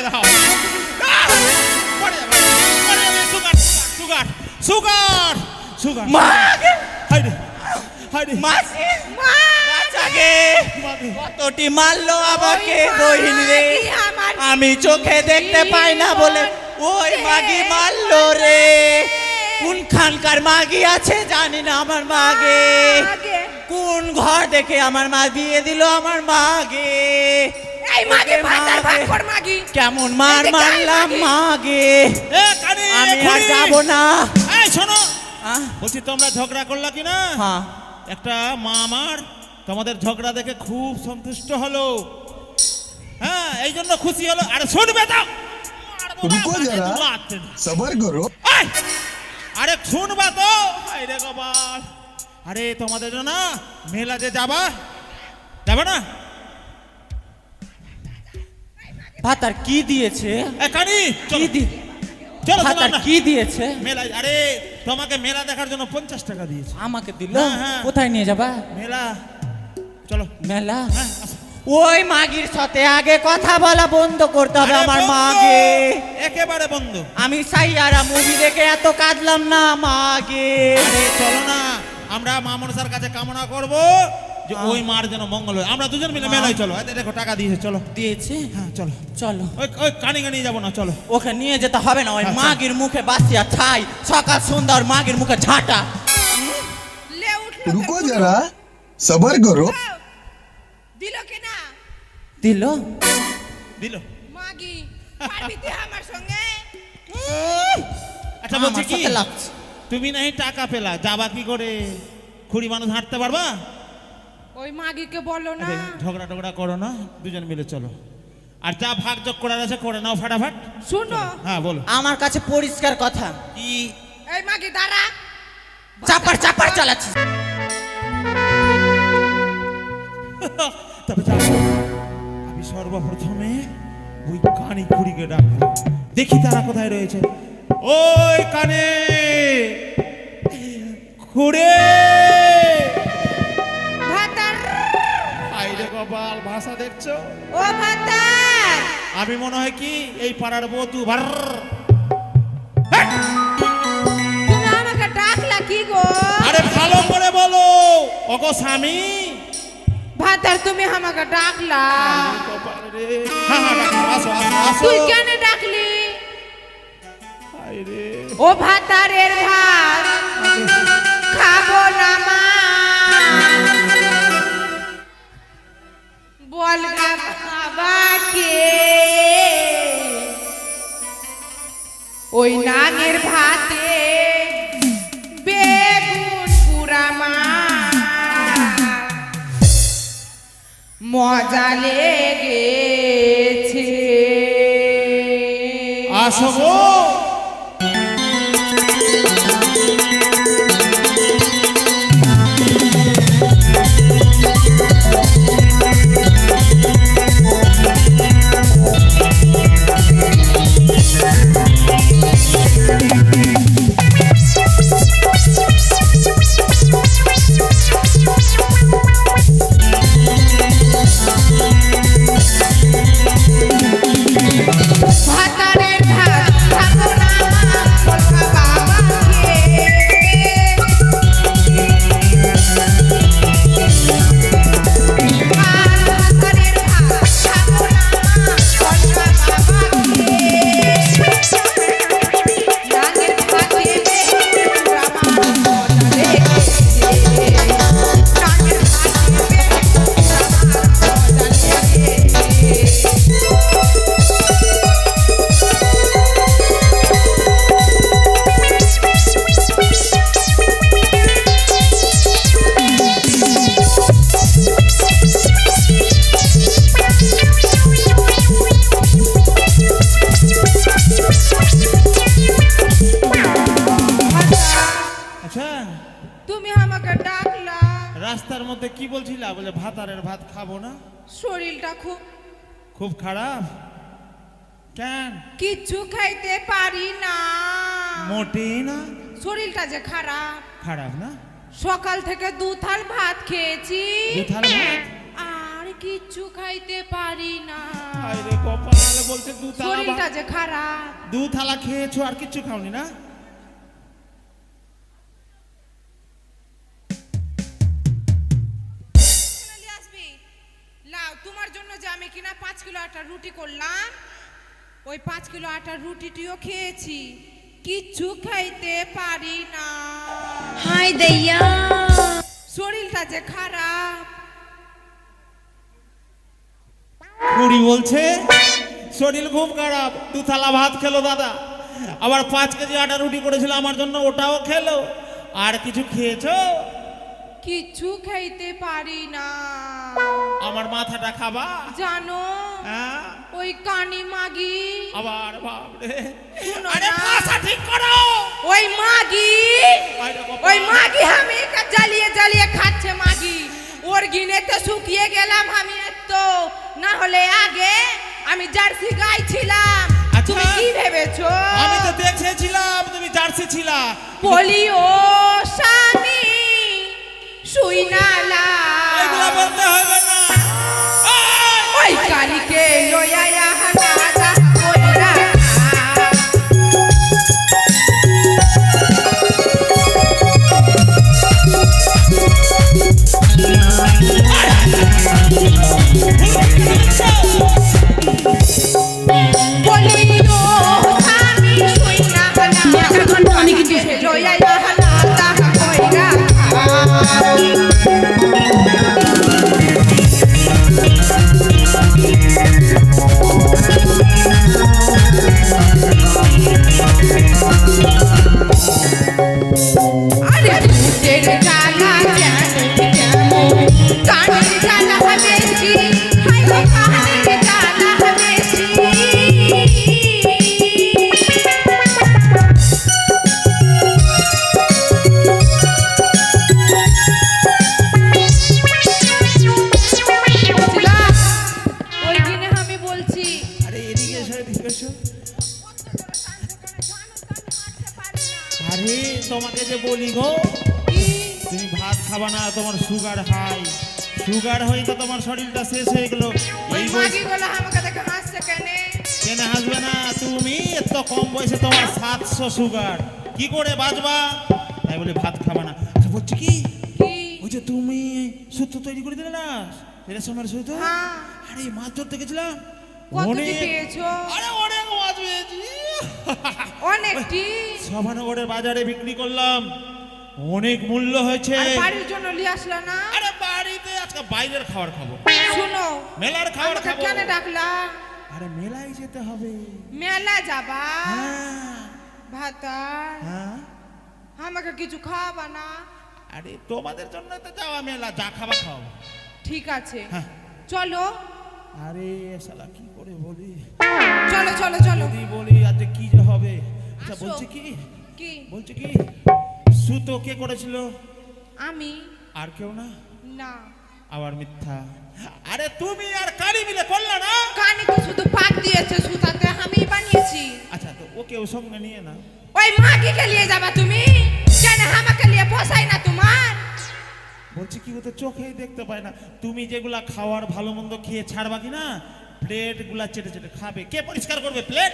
পড়ে দাও পড়ে যাবে সুগার সুগার সুগার সুগার মা হাইরে হাইরে মাসি বাচ্চাকে কতটি মারলো আমাকে বহিন রে আমি চোখে দেখতে পাই না বলে ওই মাগি মারলো রে কোনখানকার মাগি আছে জানি না আমার মাগে কোন ঘর দেখে আমার মা বিয়ে দিল আমার মাগে এই মাগে ভাতার ভাতর মাগি কেমন মার মারলাম মাগে এ কানে আমি আর যাব না এই শোনো বলছি তোমরা ঝগড়া করলা কি না হ্যাঁ একটা মা আমার তোমাদের ঝগড়া দেখে খুব সন্তুষ্ট হলো হ্যাঁ এই জন্য খুশি হলো আরে শুনবে তো रुको जरा सबर करो আরে শুনবা তো আরে গোপাল আরে তোমাদের না মেলা যে যাবা যাবে না ভাতার কি দিয়েছে এ কানি কি দি চলো ভাতার কি দিয়েছে মেলা আরে তোমাকে মেলা দেখার জন্য 50 টাকা দিয়েছে আমাকে দিল হ্যাঁ, হ্যাঁ। কোথায় নিয়ে যাবা মেলা চলো মেলা হ্যাঁ আসো। ওই মাগির সাথে আগে কথা বলা বন্ধ করতে হবে আরে আমার বন্ধ, মাগে একেবারে বন্ধ আমি সাইয়ারা মুভি দেখে এত কাঁদলাম না মাগে আরে চলো না আমরা মা মনসার কাছে কামনা করব যে ওই মার যেন মঙ্গল হয় আমরা দুজন মিলে মেলায় চলো এই দেখো টাকা দিয়েছে চলো দিয়েছে হ্যাঁ চলো চলো ওই ওই কানিকে নিয়ে যাবো না চলো ওকে নিয়ে যেতে হবে না ওই আচ্ছা। মাগির মুখে বাসিয়া ছাই সকাল সুন্দর মাগির মুখে ঝাঁটা লে উঠলো रुको जरा सबर करो দিল কি না দিল দিল মাগি পারবি তুই আমার সঙ্গে আচ্ছা বলছি আমার কি সাথে লাগছে। তুমি নাহি টাকা পেলা যাবা কি করে খুঁড়ি মানুষ হাঁটতে পারবা ওই মাগিকে বলো না আরে, ঝগড়া টগড়া করো না দুজন মিলে চলো আর যা ভাগ যোগ করার আছে করে নাও ফাটাফাট শুনো হ্যাঁ বলো আমার কাছে পরিষ্কার কথা কি এই মাগি দাঁড়া চাপার চাপার চালাচ্ছি তবে যাও আমি সর্বপ্রথমে ওই কানি খুঁড়িকে ডাকবো দেখি তারা কোথায় রয়েছে ওই কানে খুঁড়ে ভাতার আইরে গোপাল ভাষা দেখছো ও ভাতার আমি মনে হয় কি এই পাড়ার বধূ ভার তুমি আমাকে ডাকলা কি গো আরে ভালো করে বলো ওগো স্বামী ভাতার তুমি আমাকে ডাকলা গোপাল রে হ্যাঁ হ্যাঁ ডাকো, আসো আসো আসো তুই কেন ডাকলি আইরে ও ভাতারের ভাত খাবো না মা বলগা বাবাকে ওই নাঙের ভাতে বেগুন পুরা মা মজা লেগেছে আসো গো ভাতারের ভাত খাবো না বলগা বাবাকে ভাতারের ভাত খাবো না বলগা বাবাকে নাঙের ভাতে বেগুন পুরা মা মজা লেগেছে নাঙের ভাতে বেগুন পুরা মা মজা লেগেছে আচ্ছা তুমি আমাকে ডাকলা রাস্তার মধ্যে কি বলছিলা বলে ভাতারের ভাত খাবো না শরীরটা খুব খুব খারাপ কেন কিচ্ছু খাইতে পারি না মোটেই না শরীরটা যে খারাপ খারাপ না সকাল থেকে 2 থাল ভাত খেয়েছি দু থাল ভাত? আর কিচ্ছু খাইতে পারি না হায় রে কপাল, বলছে দু থালা শরীরটা ভাত, যে খারাপ। দু থালা খেয়েছো আর কিচ্ছু খাওনি না? আসবি লাও, তোমার জন্য যে আমি কিনা 5 কিলো আটার রুটি করলাম, ওই 5 কিলো আটার রুটিটিও খেয়েছি, কিচ্ছু খাইতে পারি না। হাই দইয়া, শরীরটা যে খারাপ। বুড়ি বলছে শরীর খুব খারাপ, দু থালা ভাত খেলো দাদা, আবার 5 কেজি আটা রুটি করেছিল আমার জন্য, ওটাও খেলো, আর কিছু খেয়েছো? কিচ্ছু খাইতে পারি না। আমার মাথাটা খাবা? জানো হ্যাঁ, ওই কানি মাগি, আবার বাপরে, শোনো আরে না। ভাষা ঠিক করো। ওই মাগি, আরে বাবা। ওই মাগি আমি জ্বালিয়ে জ্বালিয়ে খাচ্ছে মাগি। ওর গিনে তো শুকিয়ে গেলাম আমি, তো না হলে আগে আমি জার্সি গাই ছিলাম। আচ্ছা। তুমি কি ভেবেছো? আমি তো দেখেছিলাম তুমি জার্সি ছিলা। বলি ও স্বামী শুই না লা, এগুলা বলতে হবে না। ওই কালিকে লইয়া হানা দা কইরা। বলি ও স্বামী শুই না লা, আমি কিন্তু লইয়া হানা দা কইরা। আরে দুধের জ্বালা কেমন, কানের জ্বালা বেশি, হায় গো কানের জ্বালা বেশি। বুঝলা? ওই দিনে আমি বলছি আরে এদিকে এসো, এদিকে এসো। আরে তোমাকে যে বলি গো, তুমি ভাত খাবা না, তোমার সুগার হাই, সুগার হয়ে তো তোমার শরীরটা শেষ হয়ে গেল। ওই এই মাগি গুলো আমাকে দেখে হাসছে কেনে? কেন হাসবে না? তুমি এত কম বয়সে তোমার 700 সুগার, কি করে বাঁচবা? তাই বলে ভাত খাবা না। আচ্ছা বলছি কি, কি? ওই যে তুমি সূত্র তৈরি করে দিলে না রেশমের সূত্র, হ্যাঁ। আরে মাছ ধরতে গেছিলাম, কতটি পেয়েছো? আরে অনেক মাছ পেয়েছি। অনেকটি। সভানগরের বাজারে বিক্রি করলাম, অনেক মূল্য হয়েছে। আর বাড়ির জন্য নিয়ে আসলা না? আরে বাড়িতে আজকে বাইরের খাবার খাবো, শুনো, মেলার খাবার আমাকে খাবো। কেন ডাকলা? আরে মেলায় যেতে হবে। মেলা যাবা? হ্যাঁ ভাতার হ্যাঁ। আমাকে কিছু খাওয়াবা না? আরে তোমাদের জন্য তো যাওয়া মেলা, যা খাবার খাও। ঠিক আছে, হ্যাঁ। চলো আরে শালা কি করে বলি, চলো চলো চলো। যদি বলি আজকে কি যে হবে। আচ্ছা আসো। বলছি কি, কি? বলছি কি, সুতো কে করেছিল? আমি আর কেউ না? না। আবার মিথ্যা। আরে তুমি আর কারি মিলে করলে না? কানে তো শুধু পাক দিয়েছে, সুতাতে আমি বানিয়েছি। আচ্ছা তো ওকেও সঙ্গে নিয়ে না। ওই মাগিকে নিয়ে যাবা তুমি? কেন আমাকে নিয়ে পোষায় না তোমার? বলছি কি, ও তো চোখেই দেখতে পায় না। তুমি যেগুলা খাওয়ার ভালো মন্দ খেয়ে ছাড়বা কি না, প্লেট গুলা চেটে চেটে খাবে, কে পরিষ্কার করবে প্লেট?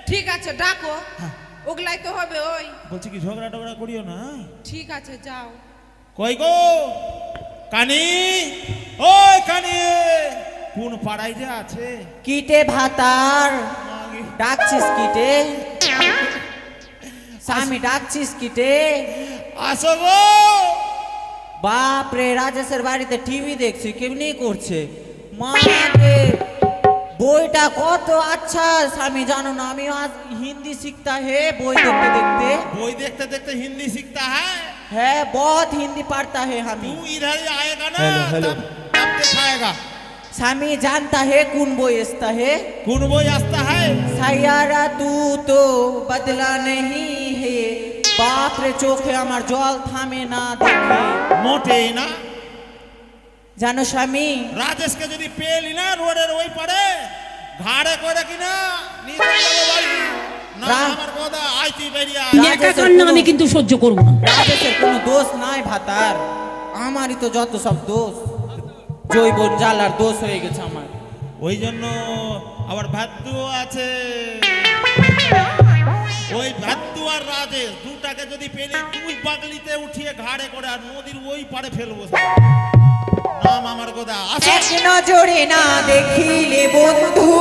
ঠিক আছে, ডাকো। হ্যাঁ। ওগুলাই তো হবে। ওই বলছি কি, ঝগড়া টগড়া করিও না। ঠিক আছে, যাও। কই গো কানি, ওই কানি, কোন পাড়ায় যে আছে? কিটে ভাতার মাগি। ডাকছিস কিটে? স্বামী ডাকছিস কিটে? আসো গো। বাপ রে, রাজেশের বাড়িতে টিভি দেখছি, কেমনি করছে মা রে। বইটা কত আচ্ছা স্বামী, জানো না আমি আজ হিন্দি শিখতা হে বই দেখতে देखते। বই देखते देखते हिंदी सीखता है? है बहुत हिंदी पढ़ता है तू हमें। इधर ही आएगा ना, हेलो। तब दिखाएगा। स्वामी जानता है कौन बोई असता है? कौन बोई आता है? सयारा तू तो बदला नहीं है। बाप रे, चोखे আমার জল থামে না দেখে। मोटे ना জানো স্বামী, রাজেশকে যদি পেলি না রোডের ওই পারে ঘাড়ে করে কিনা নিয়ে চলে যাবো বাড়ি। না রাম। আমার কথা, আয় তুই বেরিয়ে আয়। একা কান্না আমি কিন্তু সহ্য করবো না। রাজেশের কোনো দোষ নাই ভাতার, আমারই তো যত সব দোষ, জৈবন জ্বালার দোষ হয়ে গেছে আমার। ওই জন্য আবার ভাদ্যও আছে। ওই ভাদ্যু আর রাজেশ দুটাকে যদি পেলে দুই পাগলিতে উঠিয়ে ঘাড়ে করে আর নদীর ওই পারে ফেলবো। নাম আমার গোদা আসো। এক নজরে না দেখিলে বন্ধু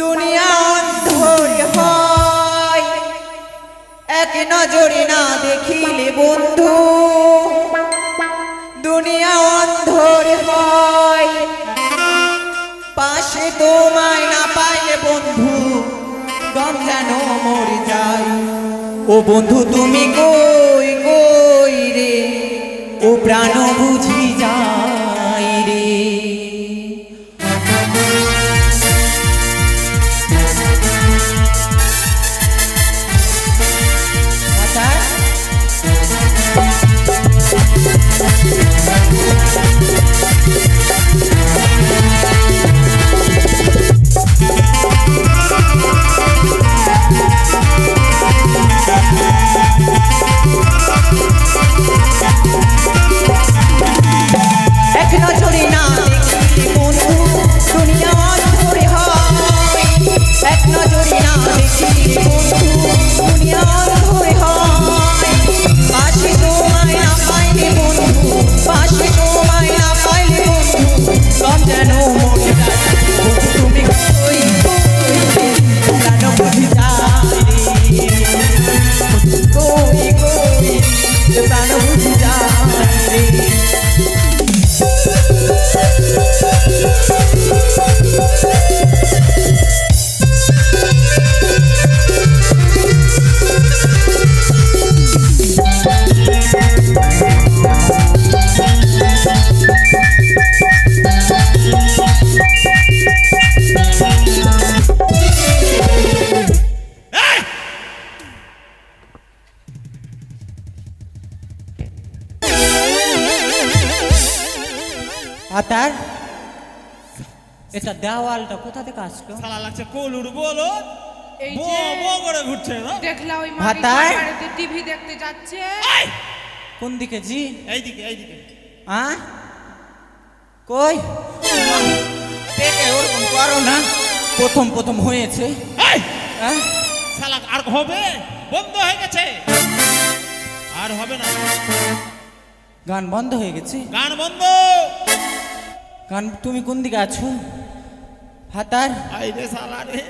দুনিয়া অন্ধর হয়। এক নজরে না দেখিলে বন্ধু দুনিয়া অন্ধর হয়। পাশে তোমায় না পাইলে বন্ধু দম যেন মরে যায়। ও বন্ধু তুমি কই কই রে, ও প্রাণ বুঝি যায় রে। এক নজরে না দেখিলে বন্ধু দুনিয়া অন্ধর হয়। এক নজরে না দেখিলে বন্ধু দুনিয়া অন্ধর হয়। পাশে তোমায় না পাইলে বন্ধু, পাশে তোমায় না পাইলে বন্ধু দম যেন মরে যায়। বন্ধু তুমি কই কই রে, প্রাণ বুঝি যায় রে। কই কই রে, প্রাণ বুঝি যায় রে। আতার এটা দেওয়ালটা কোথা থেকে আসলো? শালা লাগছে কলুর বলো এই বো যে বো করে ঘুরছে না। দেখলা ওই ভাতার? বাড়িতে টিভি দেখতে যাচ্ছে। কোন দিকে জি? এইদিকে এইদিকে। কই দেখে ওরকম করো না, প্রথম প্রথম হয়েছে। এই হ্যাঁ? শালা আর হবে? বন্ধ হয়ে গেছে, আর হবে না। গান বন্ধ হয়ে গেছে? গান বন্ধ। গান তুমি কোন দিকে আছো ভাতার? আই রে শালা রে,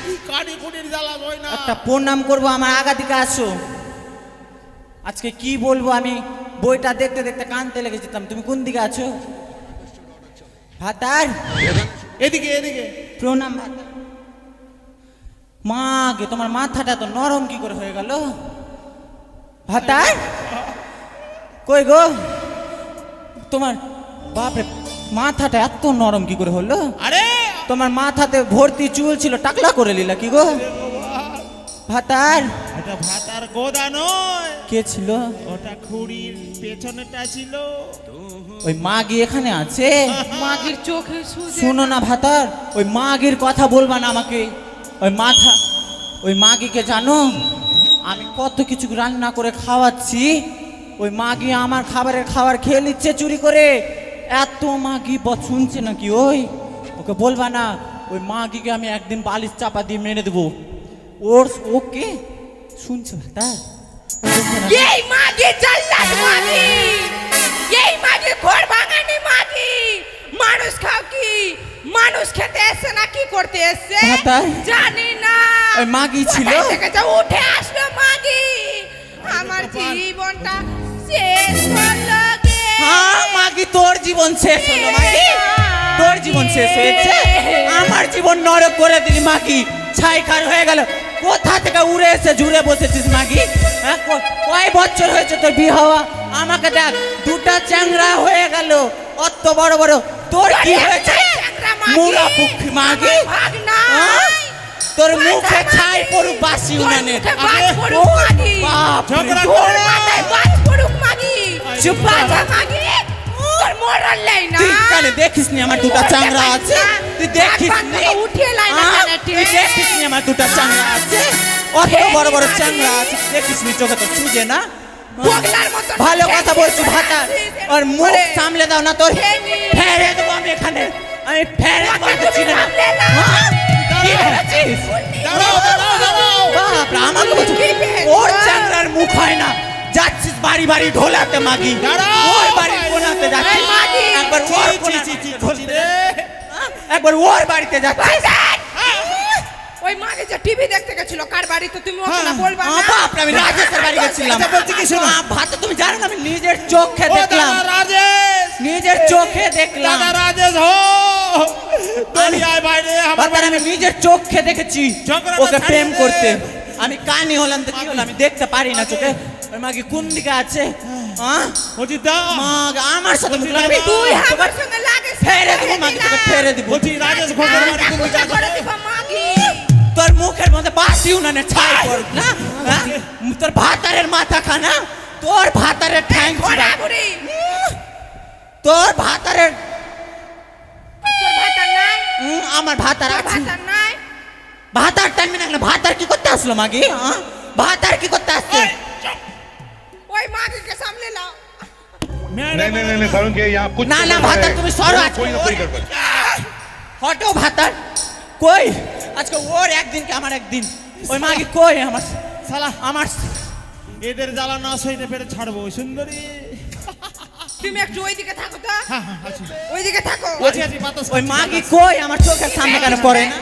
কি কানি কুনির জ্বালা হয় না। একটা প্রণাম করবো, আমার আগা দিকে আসো। আজকে কি বলবো, আমি বইটা দেখতে দেখতে কানতে লেগে যেতাম। তুমি কোন দিকে আছো ভাতার? এদিকে এদিকে। প্রণাম ভাতার। মা গে, তোমার মাথাটা তো নরম কি করে হয়ে গেল ভাতার? কই গো তোমার? বাপরে, মাথাটা এত নরম কি করে হলো? আরে তোমার মাথাতে ভর্তি চুল ছিল, টাকলা করে নিলা কি গো ভাতার? এটা ভাতার গোদা নয়, কে ছিল? ওটা খুঁড়ির পেছনেটা ছিল। ওই মাগি এখানে আছে। মাগির চোখে সুজে শোনো না ভাতার, ওই মাগির কথা বলবা না আমাকে। ওই মাগিকে জানো আমি কত কিছু রান্না করে খাওয়াচ্ছি, ওই মাগি আমার খাবার খেয়ে নিচ্ছে চুরি করে। এত মাগি শুনছে নাকি? ওকে বলবা না। ওই মাগিকে আমি একদিন বালিশ চাপা দিয়ে মেরে দেবো। ওকে শুনছো ভাতার? এই মাগি জাল্লাদ মাগি, এই মাগি ঘর ভাঙানি মাগি। মানুষ খাও কি, মানুষ খেতে এসছে না কি করতে এসছে ভাতার? জানি না। ওই মাগি ছিল? কোথায় থেকে যে উঠে আসলো মাগি, আমার জীবনটা শেষ করলো গে। হ্যাঁ মাগি, তোর জীবন শেষ হলো মাগি, তোর জীবন শেষ হয়েছে। আমার জীবন নরক করে দিলি মাগি, ছাইখার হয়ে গেল। কোথা থেকে উড়ে এসে জুড়ে বসেছিস মাগি? হ্যাঁ, কয় বছর হয়েছে তোর বিয়ে হওয়া? আমাকে দেখ, দুটা চ্যাংরা হয়ে গেল, অত বড় বড়। তোর কি হয়েছে মুরা পুক্ষি মাগি? হ্যাঁ? তোর মুখে ছাই পড়ুক বাসি উনানের। বাপ রে, ঝগড়া তোর করে। মাথায় বাজ পড়ুক মাগি। চুপ কর। বাজা মাগি, তোর মরার লাই না। তুই কেন দেখিস নি আমার দুটা চাংড়া আছে? তুই দেখিস নি? উঠিয়ে লাই না কেন তুই দেখিস নি আমার দুটা চাংড়া আছে? অত বড় বড় চাংড়া আছে, দেখিস নি? চোখে তো সুজে না? বগলার মতো ভালো কথা বলছি ভাতার আর মুখ সামলে দাও না তোর ফেনি। ফেরে দেবো আমি এখানে আমি ফেরে মারতেছি না সামলে নাও। হ্যাঁ? কি ভেবেছিস? দাঁড়াও দাঁড়াও দাঁড়াও বাপরে, আমাকে বলছিস? ওর চ্যাংড়ার মুখ হয় না যাচ্ছিস বাড়ি বাড়ি ঢোলাতে মাগি দাঁড়াও। ওর বাড়ি কোনাতে যাচ্ছিস এই মাগি। একবার চি, ওর চি, কোনাতে চি, চি, ঢোলতে রে। হ্যাঁ? একবার ওর বাড়িতে যাচ্ছিস ওই মাগে যে টিভি দেখতে গেছিল কার বাড়িতে তুমি ওকে না বলবা না বাপরে, আমি রাজেশের বাড়ি গেছিলাম আচ্ছা, বলছি কি শোনো? ভাত তুমি জানো না আমি নিজের চোখে ও দেখলাম দাদা রাজেশ নিজের চোখে দেখলাম দাদা রাজেশ হো দরিয়ায় বাইরে আমার বারবার আমি নিজের চোখে দেখেছি ঝগড়াটা ওকে ছাড়িয়ে প্রেম দে। করতে আমি কানি হলাম তো কি হলো আমি দেখতে পারি না চোখে ওই মাগি কোন দিকে আছে হ্যাঁ? বলছি দা মাগ আমার সাথে বলছি, আমি তুই তোমার আমার সঙ্গে লাগিস ফেরে দেবো মাগি তোকে ফেরে দিব বলছি রাজেশ ঘোষের বাড়ি তুমি পূজা করে দিব মাগি তোর মুখের মধ্যে বাসি উনানে ছাই পড়ুক না হ্যাঁ? তোর ভাতারের মাথা খানা তোর ভাতারের ঠ্যাং ছিঁড়া। ঘোরাঘুরি তোর ভাতারের তোর ভাতা নাই আমার ভাতার তোর আছে ভাতা নাই ভাতার টাইমে না ভাতার কি করতে আসলো মাগি হ্যাঁ? ভাতার কি করতে আসছে ওই মাগিকে সামলে নাও नहीं करूँ कि यहाँ कुछ না না ভাতার তুমি সরো আজকে कोई ना कोई गड़बड़ হটো ভাতার কই আজকে ওর একদিন কি আমার একদিন ওই মাগি কই আমার শালা আমার এদের জ্বালা না সইতে পেরে ছাড়বো সুন্দরী তুমি একটু ওইদিকে থাকো তো হ্যাঁ হ্যাঁ আছি ওইদিকে থাকো আছি আছি বাতাস ওই মাগি কই আমার চোখের সামনে কেন পড়ে না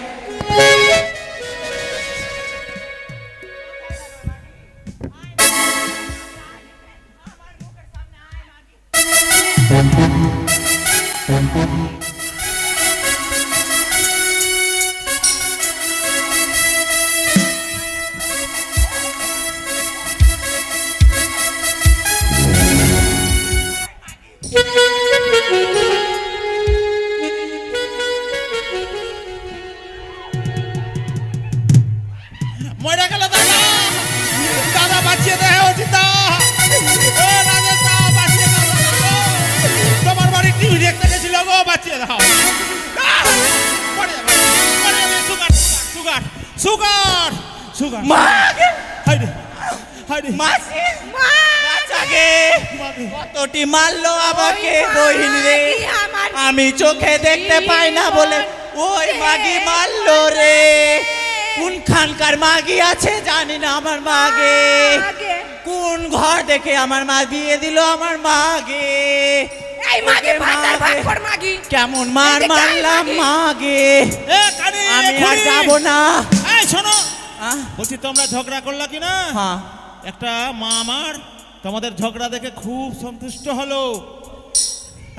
মরে গেল দাদা দাদা বাঁচিয়ে দে ও চিন্তা ও রাজেশ দা বাঁচিয়ে দাও দাদা গো। তোমার বাড়ি টিভি দেখতে গেছিল গো বাঁচিয়ে দাও পড়ে যাবে সুগার সুগার সুগার সুগার মাগি হাইরে হাইরে মাসি মা বাঁচাগে কতটি মারলো আমাকে ওই বহিন রে মাগি আমার আমি চোখে দেখতে পাই না বলে ওই মাগি মারলো রে কোন খানকার মাগি আছে জানি না আমার মাগে আগে কোন ঘর দেখে আমার মা বিয়ে দিল আমার মাগে এই মাগে ওরে ভাতার ভাগ মাগে। কর মাগি কেমন মার এদিকে আয় মারলাম মাগি। মাগে এ কানি আমি আর যাবো না এই শোনো আহ, বলছি তোমরা ঝগড়া করলা কি না হ্যাঁ একটা মা আমার তোমাদের ঝগড়া দেখে খুব সন্তুষ্ট হলো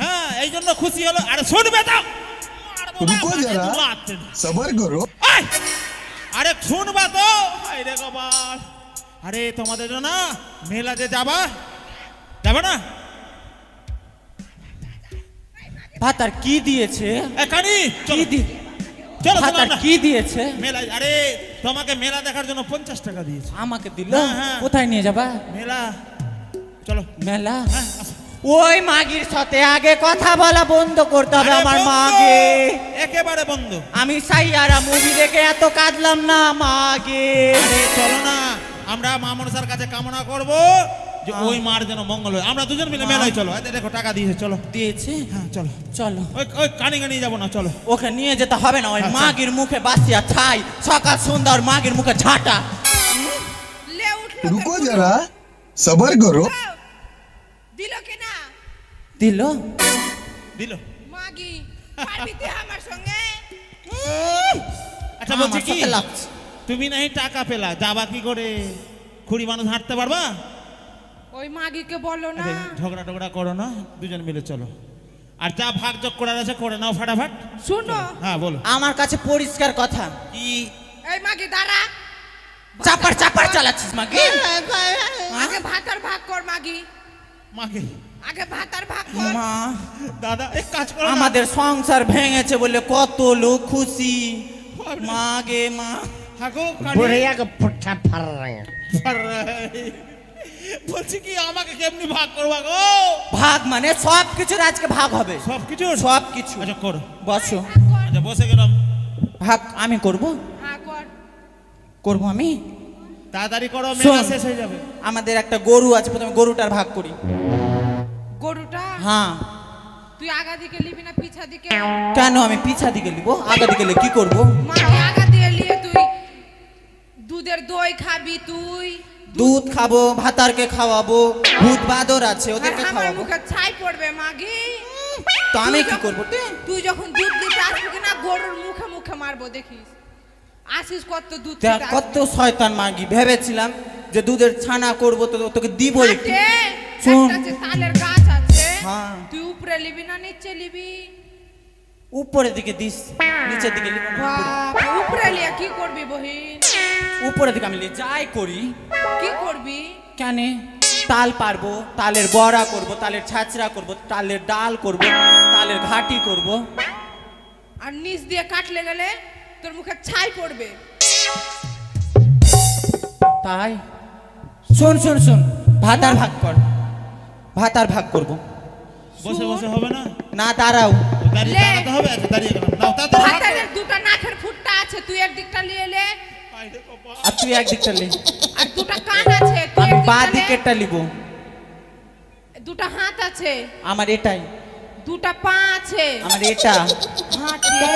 হ্যাঁ এই জন্য খুশি হলো আরে শুনবে তো रुको जरा सबर करो এই! আরে শুনবা তো আরে গোপাল আরে তোমাদের জন্য না মেলা যে যাবা যাবে না ভাতার কি দিয়েছে এ কানি কি চলো দি চলো ভাতার তোমরা কি দিয়েছে মেলা আরে তোমাকে মেলা দেখার জন্য 50 টাকা দিয়েছে আমাকে দিল হ্যাঁ, হ্যাঁ। কোথায় নিয়ে যাবা মেলা চলো মেলা হ্যাঁ আসো। ওই মাগির সাথে আগে কথা বলা বন্ধ করতে হবে আরে আমার বন্ধ, মাগে একেবারে বন্ধ আমি সাইয়ারা মুভি দেখে এত কাঁদলাম না মাগে আরে চলো না আমরা মা মনসার কাছে কামনা করব যে ওই মার যেন মঙ্গল হয় আমরা দুজন মিলে মেলায় চলো এই দেখো টাকা দিয়েছে চলো দিয়েছে হ্যাঁ চলো চলো ওই ওই কানি নিয়ে যাবো না চলো ওকে নিয়ে যেতে হবে না ওই আচ্ছা। মাগির মুখে বাসিয়া ছাই সকাল সুন্দর মাগির মুখে ঝাঁটা লে উঠলো रुको जरा सबर करो দিল কি না দিল দিল মাগি পারবি তুই আমার সঙ্গে আচ্ছা বলছি আমার কি সাথে লাগছে। তুমি নাহি টাকা পেলা যাবা কি করে খুঁড়ি মানুষ হাঁটতে পারবা ওই মাগিকে বলো না আরে, ঝগড়া টগড়া করো না দুজন মিলে চলো আর যা ভাগ যোগ করার আছে করে নাও ফাটাফাট শুনো হ্যাঁ বলো আমার কাছে পরিষ্কার কথা কি এই মাগি দাঁড়া চাপার চাপার চালাচ্ছিস মাগি আগে ভাতার ভাগ কর মাগি মাকে আগে ভাতার ভাগ কর মা দাদা এক কাজ করো না। আমাদের সংসার ভেঙেছে বলে কত লোক খুশি মাগে মা হাগো बुढ़िया का पुट्ठा फर रहे हैं বলছি কি আমাকে কেমনি ভাগ করবা গো ভাগ মানে সব কিছুর আজকে ভাগ হবে সব কিছু সব কিছু আচ্ছা করো বসো আচ্ছা বসে গেলাম ভাগ আমি করব হ্যাঁ কর করব আমি তাড়াতাড়ি করো, শোন। মেলা শেষ হয়ে যাবে। আমাদের একটা গরু আছে, প্রথমে গরুটার ভাগ করি। গরুটা হ্যাঁ। তুই আগা দিকে লিবি না পিছা দিকে? কেন আমি পিছা দিকে নিব? আগা দিকে নিলে কি করব? মাকে আগা দিয়ে নিয়ে তুই দুধের দই খাবি তুই। দুধ খাবো, ভাতারকে খাওয়াবো, ভূত বাদর আছে আর ওদেরকে আমার খাওয়াবো। মুখে ছাই পড়বে মাগি। তো আমি তুই কি যখন- করবো? তুই যখন দুধ দিতে আসবি কিনা গরুর মুখে মুখে মারবো দেখিস। আসিস কত দুধ দেখ দিতে কত শয়তান মাগি, ভেবেছিলাম যে দুধের ছানা করবো তো তোকে দিব একটু। আসবে। শোন। একটা যে তালের গাছ আছে, হ্যাঁ। তুই উপরে নিবি না নিচে নিবি? উপরের দিকে দিস, নিচের দিকে নিব না। বাবা, উপরে নিয়ে কি করবি বহিন? উপরের দিকে আমি নিয়ে যাই করি। কি করবি? কেন? তাল পারবো, তালের বড়া করব, তালের ছাচড়া করব, তালের ডাল করব, তালের ঘাটি করব। আর নিচ দিয়ে কাটলে গেলে তোর মুখে ছাই পড়বে। তাই শোন শোন শোন, ভাতার ভাগ কর, ভাতার ভাগ করব। বসে বসে হবে না, না দাঁড়াও, দাঁড়িয়ে লে। দাঁড়াতে হবে। আচ্ছা দাঁড়িয়ে গেলাম, নাও তাড়াতাড়ি হাঁটো। ভাতারের দুটো নাকের ফুটটা আছে, তুই একদিকটা নিয়ে লে। আইরে বাবা। আর তুই একদিকটা লে, আর দুটো কান আছে, তুই আমি বা একদিকটা লে। দিকেরটা নিব। দুটো হাত আছে, আমার এটাই, দুটো পা আছে। আমার এটা হাঁটে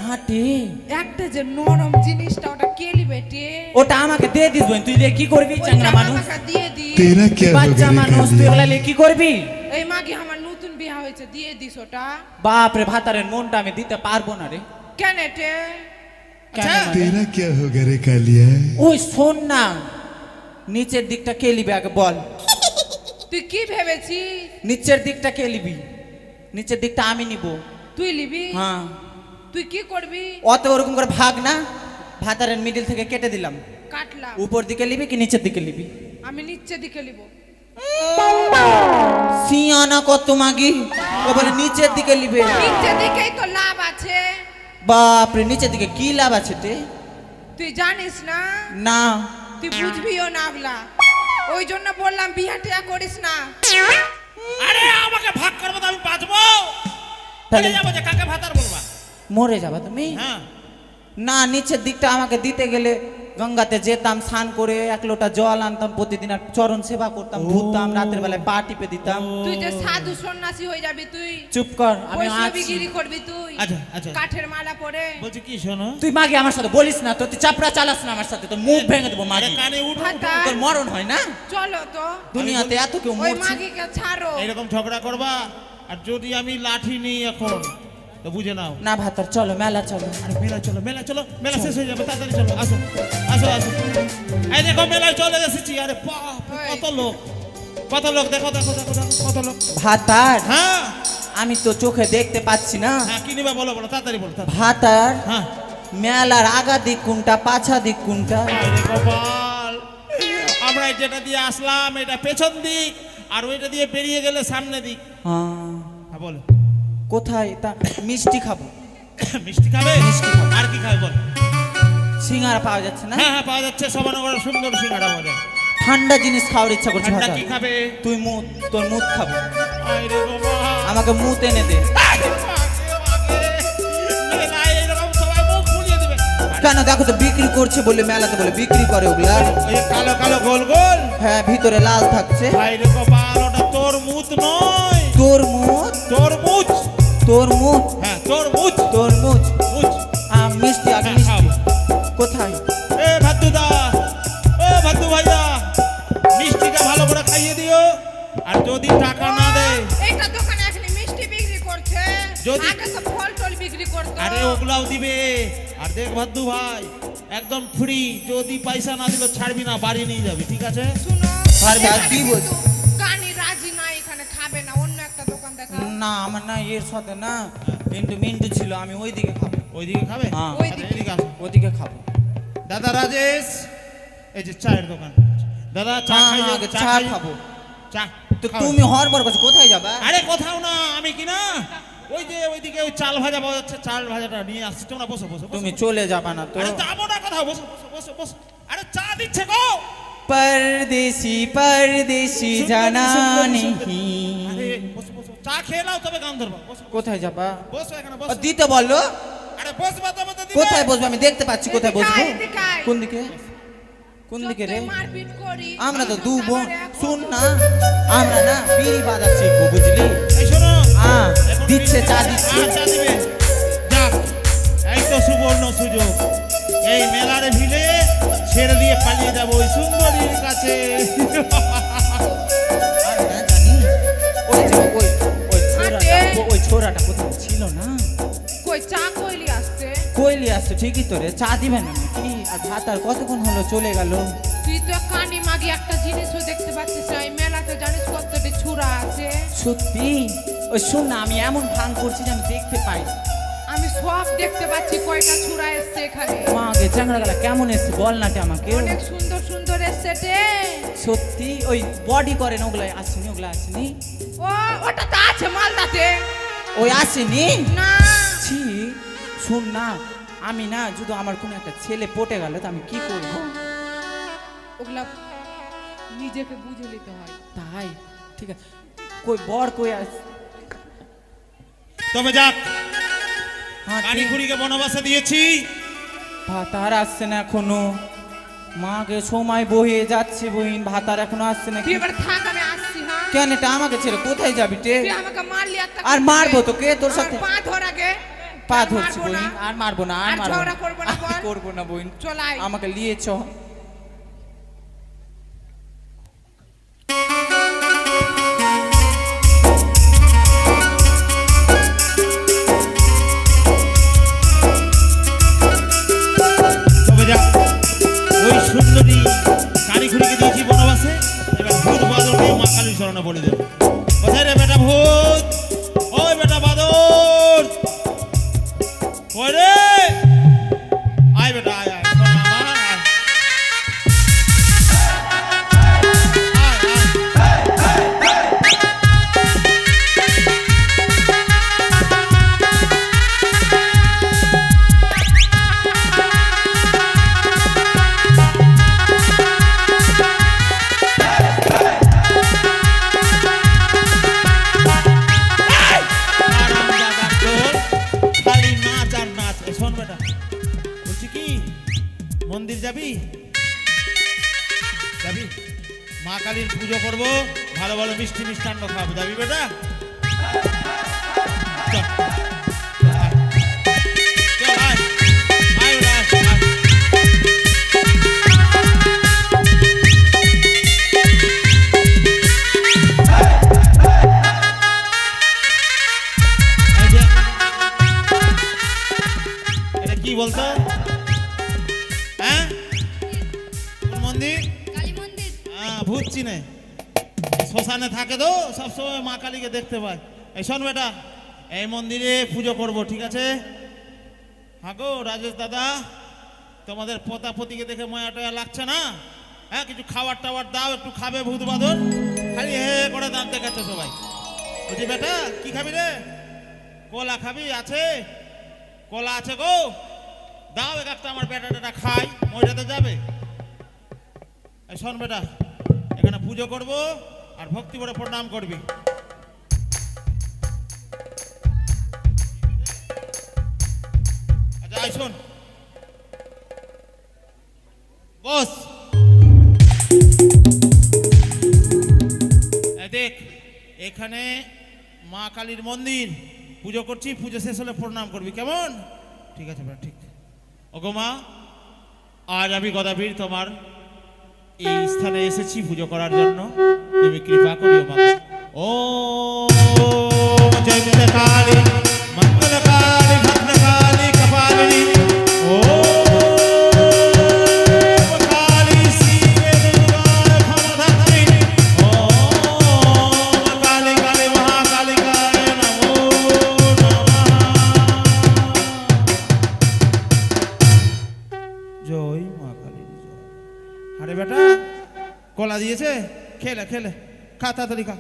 হাঁটে। একটা যে নরম জিনিসটা ওটা কে লিবে टे? ওটা আমাকে দিয়ে দিস বোন, তুই লে কি করবি? চাংরা মানুষ, আমাকে দিয়ে দি। तेरा क्या हो বাচ্চা गया रे মানুষ, তুই कालिया? ওগুলা লে কি করবি? এই মাগি আমার নতুন বিয়া হয়েছে, দিয়ে দিস ওটা। বাপ রে, ভাতারের মনটা আমি দিতে পারবো না রে। কেন टे? কেন মানে? तेरा क्या हो गया रे कालिया? ওই শোন না, নিচের দিকটা কে লিবি আগে বল। তুই কি ভেবেছিস? নিচের দিকটা কে লিবি? নিচের দিকটা আমি নিব। তুই লিবি? হ্যাঁ। তুই কি করবি? অত ওরকম করে ভাগ না, ভাতারের মিডিল থেকে কেটে দিলাম। কাটলাম। উপর দিকে লিবি কি নিচের দিকে লিবি? আমি নিচে দিকে লিব। সিয়ানা কত মাগি, ও বলে নিচের দিকে লিবে। নিচে দিকেই তো লাভ আছে। বাপ রে, নিচের দিকে কি লাভ আছে তে? তুই জানিস না, না। তুই বুঝবিও না আগলা। ওই জন্য বললাম বিয়া টিয়া করিস না। আরে আমাকে ভাগ করবো তো আমি বাঁচবো। তাহলে বলে যাবো যে কাকে ভাতার বলবা। মরে যাবা তুমি? হ্যাঁ, না, নিচের দিকটা আমাকে দিতে গেলে গঙ্গাতে যেতাম, স্নান করে 1 লোটা জল আনতাম প্রতিদিন, আর চরণ সেবা করতাম, ধুতাম, রাতের বেলায় পা টিপে দিতাম। তুই যে সাধু সন্ন্যাসী হয়ে যাবি তুই। চুপ কর, আমি আছি। বৈষ্ণবীগিরি করবি তুই। আচ্ছা আচ্ছা, কাঠের মালা পরে। বলছি কি শোনো, তুই মাগি আমার সাথে বলিস না তো, তুই চাপড়া চালাস না আমার সাথে, তোর মুখ ভেঙে দেবো আরে মাগি। কানে উঠো ভাতা। তোর মরণ হয় না চলো তো, দুনিয়াতে, এত কেউ ওই মরছে। মাগিকে ছাড়ো। এইরকম ঝগড়া করবা। আর যদি আমি লাঠি নিই এখন তো বুঝে নাও। না ভাতার, চলো মেলা চলো। আরে মেলা চলো, মেলা চলো, মেলা শেষ হয়ে যাবে, তাড়াতাড়ি চলো, আসো আসো আসো। এই দেখো মেলায় চলে এসেছি। আরে বাপ, কত লোক, কত লোক, দেখো দেখো দেখো দেখো, কত লোক। ভাতার, হ্যাঁ আমি তো চোখে দেখতে পাচ্ছি না। হ্যাঁ, কি নিবা বলো বলো, তাড়াতাড়ি বলো তাড়াতাড়ি। ভাতার, হ্যাঁ, মেলার আগা দিক কোনটা, পাছা দিক কোনটা? আরে গোপাল, আমরা যেটা দিয়ে আসলাম এটা পেছন দিক, আর ওইটা দিয়ে বেরিয়ে গেলে সামনে দিক। হ্যাঁ, হ্যাঁ বলো। কোথায় তা? মিষ্টি খাবো। মিষ্টি খাবে? মিষ্টি খাবো। আর কি খাবে বল? সিঙ্গারা পাওয়া যাচ্ছে না? হ্যাঁ হ্যাঁ, পাওয়া যাচ্ছে, সবানগর সুন্দর সিঙ্গাড়া বলে। ঠান্ডা জিনিস খাওয়ার ইচ্ছা করছে ঠান্ডা ভাতার। কি খাবে? তুই মুত, তোর মুত খাবো। আরে বাবা, আমাকে মুত এনে দে। না, এইরকম সবাই মুখ ফুলিয়ে দেবে। কেন? দেখো তো বিক্রি করছে বলে, মেলাতে বলে বিক্রি করে ওগুলা। ওই কালো কালো গোল গোল। হ্যাঁ, ভিতরে লাল থাকছে। আরে গোপাল, ওটা তোর মুত নয়, তোর মুত, তোর মুচ। তোর মুত, হ্যাঁ, তোর মুচ, তোর মুত। মুচ। মিষ্টি আগে, হ্যাঁ, মিষ্টি খাবো। কোথায়? এ ভাদ্দুদা, ও ভাদ্দু ভাইয়া, মিষ্টিটা ভালো করে খাইয়ে দিও। আর যদি টাকা না দেয়, এইটা দোকানে এখন মিষ্টি বিক্রি করছে, যদি- আগে তো ফল টল বিক্রি করতো। আরে ওগুলাও দিবে। আর দেখ ভাদ্দু ভাই, একদম ফ্রি, যদি পয়সা না দিলে ছাড়বি না, বাড়ি নিয়ে যাবি, ঠিক আছে? শুনো, পারবে, আর এখানে কি বলছো? কিন্তু কানি রাজি না, এখানে খাবে না, অন্য একটা দোকান দেখা। না, আমার না এর সাথে না মিন্টু মিন্টু ছিল, আমি ওইদিকে খাবো। ওইদিকে খাবে? হ্যাঁ। আচ্ছা, এদিকে আসো। ওইদিকে খাবো। দাদা রাজেশ, এই যে চায়ের দোকান। দাদা চা হ্যাঁ, খাই, আগে চা চা খাই। খাবো। চা তো খাও। তুমি হরবর করছো, কোথায় যাবা? আরে কোথাও না, আমি কি না, ওই যে ওইদিকে ওই চাল ভাজা পাওয়া যাচ্ছে, চাল ভাজাটা নিয়ে আসছি। তোমরা বসো বসো বসো। তুমি চলে যাবা না তো? আরে যাবো না কোথাও, বসো বসো বসো বসো। আরে চা দিচ্ছে গো। परदेसी परदेसी সুন্দরী, জানা সুন্দরী, নেই। সুন্দরী। আরে বসো বসো, চা খেয়ে নাও তবে গান ধরবো। বসো কোথায় যাবা? বসো এখানে ও, বসো। দিতে বললো। আরে বসবা তবে তো দিবে। কোথায় বসবো? আমি দেখতে পাচ্ছি কোথায় এদিকে বসবো। আয়, এদিকে আয়। কোন দিকে? কোন দিকে রে? যতই মারপিট করি আমরা তো এই দু বোন, আমার এক শুন বোন। না, আমরা না বিড়ি বাঁধা শিখবো, বুঝলি? এই শোনো হ্যাঁ, এখন দিচ্ছে, চা বিড়ি- দিচ্ছে। চা দিবে। যাক, এই তো সুবর্ণ সুযোগ, এই মেলারে ভিড়ে ছেড়ে দিয়ে পালিয়ে যাবো ওই সুন্দরীর কাছে। আমি না জানি, ওই যে হাঁটে। ওই ছোরাটা কোথাও ছিল না? কই চা কইলি আসছে কইলি আসছে ঠিকই তো রে, চা দিবে না নাকি? আর ভাত আর কতক্ষণ হলো চলে গেল? তুই তো কানি মাগি একটা জিনিসও দেখতে পাচ্ছিস না এই মেলাতে জানিস কতটি ছুরা আছে সত্যি? ওই শোন না, আমি এমন ভান করছি যে আমি দেখতে পাই। আমি সব দেখতে পাচ্ছি কয়টা ছুরা এসছে এখানে মা গে চ্যাংড়া গেলা কেমন এসছে বল না আমাকে। অনেক সুন্দর সুন্দর এসছে রে সত্যি? ওই বডি করেন ওগুলা আসেনি? ওগুলা আসেনি? ও ওটা তো আছে মালদাতে ওই আসেনি? না ছি, শুন না, আমি না যদি আমার কোনো একটা ছেলে পটে গেল তো আমি কি করব? ওগুলা নিজেকে বুঝে নিতে হয় তাই ঠিক আছে, কই বর কই আস? তবে যাক, হ্যাঁ, কানি ঠিক। খুড়িকে বনবাসে দিয়েছি। ভাতার আসছে না এখনো, মাকে সময় বয়ে যাচ্ছে বহিন, ভাতার এখনো আসছে না। তুই এবার থাক আমি আসছি হ্যাঁ কেন এটা আমাকে ছেড়ে কোথায় যাবি রে? তুই আমাকে মারলি একটা আর মারবো তোকে, তোর সাথে পা ধর আগে পা আর ধরছি মারবো না। বহিন, আর মারবো না, আর আর মারবো ঝগড়া না, করবো না, বল। করবো না বহিন, চল আয়। আমাকে নিয়ে চ। তবে যাক, ওই সুন্দরী কানি খুড়িকে দিয়েছি বনবাসে, এবার ভূত বাদরকে মা কালীর শরণে বলে দেবো। কোথায় রে বেটা ভূত? ওই বেটা বাদর, কই রে? আয় বেটা আয়, আয় শোন আমার, আয়। আয়, আয়। হারামজাদার দল, খালি নাচ আর নাচ। এ শোন বেটা, বলছি কি, মন্দির যাবি? যাবি? মা কালীর পুজো করব, ভালো ভালো মিষ্টি মিষ্টান্ন খাবো, যাবি বেটা? চল, আয়। চল, আয়। আয় বেটা, আয়, আয়। এই যে, এটা কি বলতো? হ্যাঁ, কোন মন্দির? কালী মন্দির। হ্যাঁ, ভূত চিনে, শ্মশানে থাকে তো সবসময় মা কালীকে দেখতে পায়। এই শোন বেটা, এই মন্দিরে পুজো করব, ঠিক আছে? হাগো রাজেশ দাদা, তোমাদের পোতাপতিকে দেখে মায়া টয়া লাগছে না? হ্যাঁ, কিছু খাবার টাবার দাও, একটু খাবে ভূত বাদর, খালি হে করে দাঁত দেখাচ্ছে সবাই। বলছি বেটা কি খাবি রে? কলা খাবি? আছে কলা, আছে গো, দাও এক একটা, আমার বেটাটা খাই, মজাতে যাবে। এই শোন বেটা, এখানে পুজো করব আর ভক্তি করে প্রণাম করবি। আচ্ছা আয় শোন, বস। এই দেখ, এখানে মা কালীর মন্দির, পুজো করছি, পুজো শেষ হলে প্রণাম করবি, কেমন? ঠিক আছে বেটা, ঠিক। ওগো মা, আজ আমি গদাবীর তোমার এই স্থানে এসেছি পুজো করার জন্য, তুমি কৃপা করিও মা। ও জয় জয় কালী, মঙ্গল কালী, ভদ্র কালী, কপালিনী। ও কালী শিবে দুর্গায় ক্ষমধাত্রিণী। ও কালী কালী মহাকালিকায় নমো নমঃ। জয় মা কালী জয়। আরে বেটা, কলা দিয়েছে, খেলে খেলে খা, তাড়াতাড়ি খা,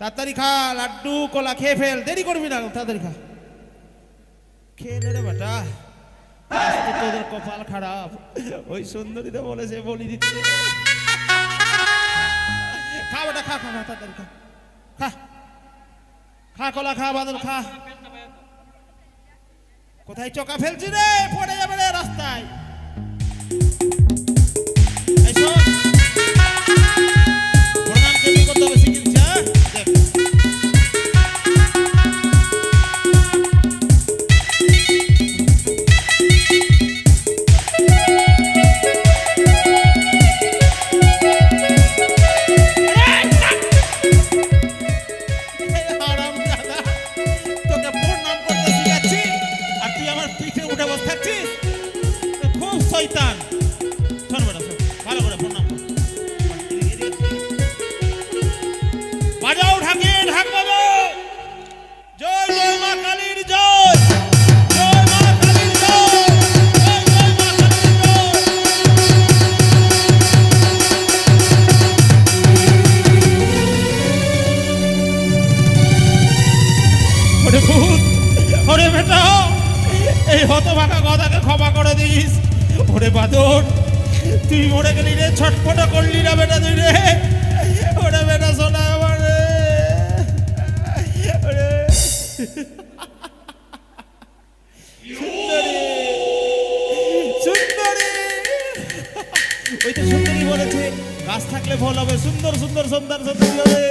তাড়াতাড়ি খা, লাড্ডু কলা খেয়ে ফেল, দেরি করবি না, তাড়াতাড়ি খা, খেলে রে বেটা। আজকে তোদের কপাল খারাপ, ওই সুন্দরীতে বলেছে বলি দিচ্ছে। খা বেটা, খা খা খা, তাড়াতাড়ি খা, খা খা কলা খা, বাদল খা। কোথায় চোকা ফেলছি রে, পড়ে যাবে রে রাস্তায়। এই কীর্তন শোন বেটা শোন ভালো করে প্রণাম কর। বাজাও ঢাকে ঢাক বাজাও জয় জয় মা কালীর জয় জয় মা কালীর জয় জয় জয় মা কালীর জয়। ওরে ভূত ওরে বেটা এই হতভাগা গদাকে ক্ষমা করে দিস। ওরে বাদর তুই মরে গেলি রে, ছটফটা করলি না বেটা তুই রে। ওরে বেটা শোনা আমার রে। ওরে সুন্দরী সুন্দরী ওই তো সুন্দরী বলেছে গাছ থাকলে ফল হবে, সুন্দর সুন্দর সন্তান সন্ততি হবে।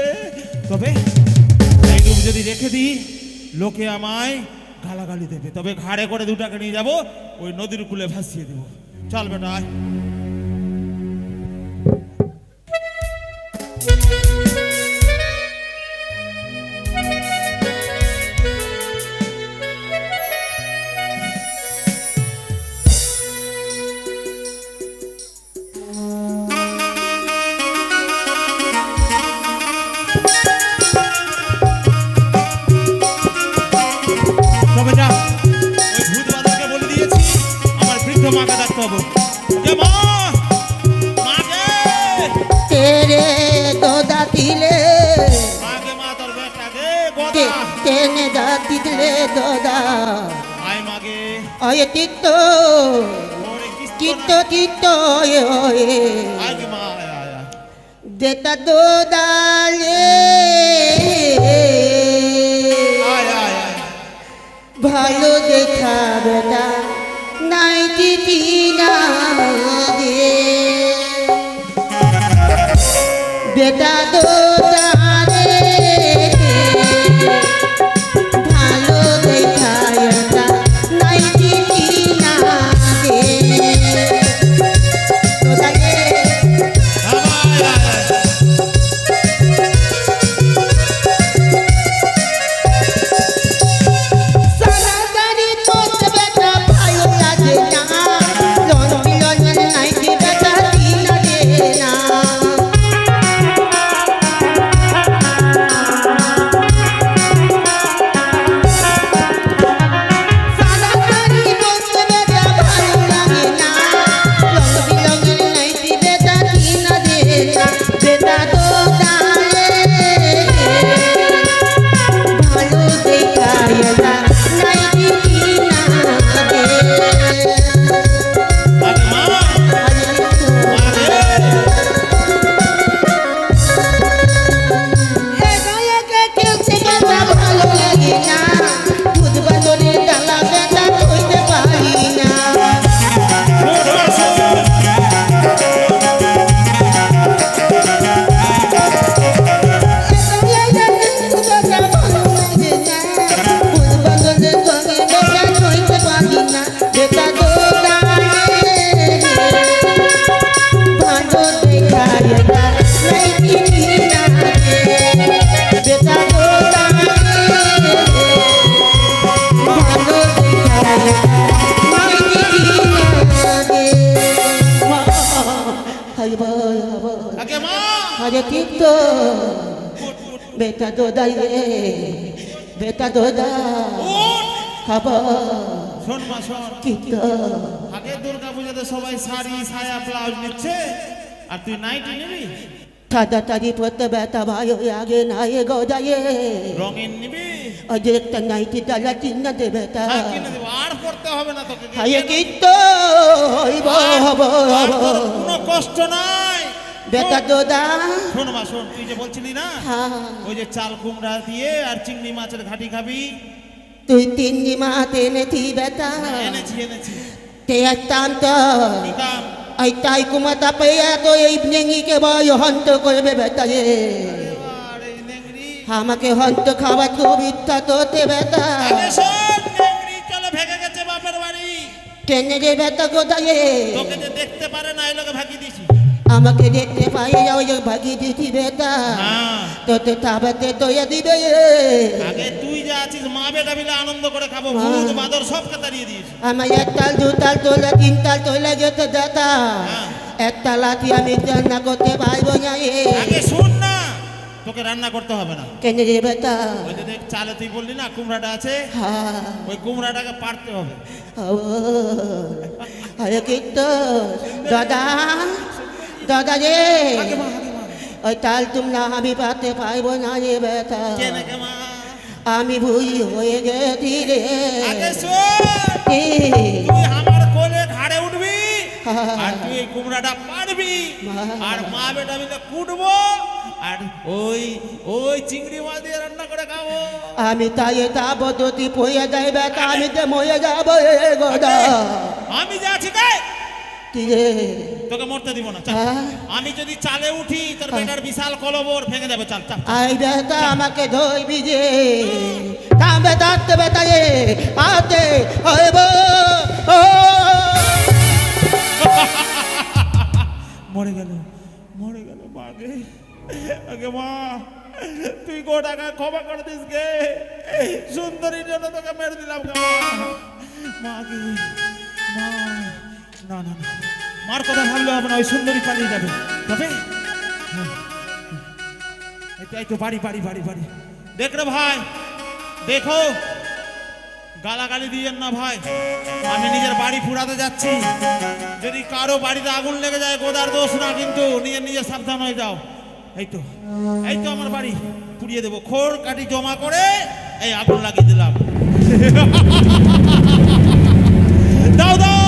তবে এই রূপ যদি রেখে দিই লোকে আমায় গালাগালি দেবে, তবে ঘাড়ে করে দুটাকে নিয়ে যাব ওই নদীর কূলে ভাসিয়ে দেবো। চল বেটা আয়। তবে যা ওই ভূত বাদরকে বলে দিয়েছি আমার বৃদ্ধ মাকে ডাকতে হবে। যে মা মাকে तेरे दोदा तिले মাকে মা তোর বেটাকে গদা तेने दाती तिले दोदा আয় মাকে ओए तित्तो ওরে কিস্তো तित्तो तित्तो ओए আয় কি মা আয় আয় আয়। देता दोदा ले আয় আয় আয়। ভালো দেখা বেটা নাইটি টিনা দে বেটা দোদা রে ভালো দেখা বেটা নাইটি টিনা দে দোদা রে আয় আয় আয়। সারাদারি তোর বেটা ভালো লাগে না লন বিলন নাইটি বেটা টিনা দে না সারাদারি তোর বেটা ভালো লাগে না লন বিলন নাইটি বেটা টিনা দে না বেটা তো দাঁড়ে ভালো দেখায় না নাইটি টিনা দে মাকে মা মাকে খেলতে বেটা ভালো লাগে না দুধ বাদরের ডালা বেটা ধরতে পারি না বেটা দোলা ভালো দেখায় না নাইটি টিনা দে বেটা দোলা ভালো দেখায় না নাইটি টিনা দে হাই বল আগে মা আরে কিতো বেটা দোদা রে বেটা দোদা খাবার শোন মা শোন কিতো আগে দুর্গা পূজাতে সবাই শাড়ি সায়া ব্লাউজ নিচ্ছে আর তুই নাইটি নিবি তাড়াতাড়ি পড়তে বেটা ভাই আগে নাই গোদায়ে রঙিন নিবি আজে একটা নাইটি ডালা চিন্না দে বেটা হ্যাঁ কিনে দেবো আর পড়তে হবে না তোকে হাই কিতো হইব হব আর হব তোর কোনো কষ্ট নাই বেটা দোদা শোন মা শোন তুই যে বলছিলি না হ্যাঁ ওই যে চাল কুমড়া দিয়ে আর চিংড়ি মাছের ঘাটি খাবি তুই তিনজি মা এনেছি বেটা এনেছি এনেছি তে একটাম তো কি কাম ay tay kumata pa to ibningi ke ba yo hanto করবে বেটা রে আর এই নেংরি আমাকে হন্ত খাওয়া খুব ইচ্ছা তোতে বেটা আগে শোন নেংরি চলে ভেগে গেছে বাপের বাড়ি টেনে রে বেটা গোদায়ে তোকে যে দেখতে পারে না এই লোকে ভাগি দিছি আমাকে দেখতে পাই ওই যে ভাগি দিদি বেটা হ্যাঁ তো তো তাবাতে দয়া দিবে আগে তুই যা আছিস মা বেটা মিলে আনন্দ করে খাবো ভূত বাদর সবকে তাড়িয়ে দিয়েছি আমার একতাল দুতাল তোলা তিনতাল তোলা গেছে দাদা হ্যাঁ। একটা লাঠি আমি রান্না করতে পারবো না আগে শোন না তোকে রান্না করতে হবে না কেন রে বেটা ওই যে দেখ চালে তুই বললি না কুমড়াটা আছে হ্যাঁ ওই কুমড়াটাকে পারতে হবে ও আরে কিন্তু দাদা দাদা রে আগে মা আগে মা ওই তাল তোমরা আমি পাতে পারবো না রে বেটা কে না কে মা আমি ভুল হয়ে গেছি রে আগে শোন এ, তুই আমার কোলে ঘাড়ে উঠবি আর তুই এই কুমড়াটা পারবি আর মা বেটা মিলে কুটবো আর ওই ওই চিংড়ি মাছ দিয়ে রান্না করে খাবো আমি তাই তা পদ্ধতি পয়ে যাই বেটা আমি তো মরে যাবো এ গোদা আমি যা আছি গায়ে কি রে তোকে মরতে দিব না চল। হ্যাঁ? আমি যদি চালে উঠি তোর বেটার বিশাল কলবর ভেঙে যাবে চাল চাল আই বেটা আমাকে ধরবি যে কামবে থাকতে বেটা এ আতে হইব ও মরে গেল মাকে আগে মা তুই গোটাকে ক্ষমা করে দিস গে সুন্দরীর জন্য তোকে মেরে দিলাম গে মা গে মা না না না মার কথা ভাবলে হবে না ওই সুন্দরী পালিয়ে যাবে তবে এই তো বাড়ি বাড়ি বাড়ি বাড়ি দেখ রে ভাই দেখো গালাগালি দিয়েন না ভাই আমি নিজের বাড়ি ফুরাতে যাচ্ছি যদি কারো বাড়িতে আগুন লেগে যায় গোদার দোষ না কিন্তু নিজে সাবধান হয়ে যাও এই তো আমার বাড়ি পুড়িয়ে দেবো খড় কাটি জমা করে এই আগুন লাগিয়ে দিলাম দাও দাও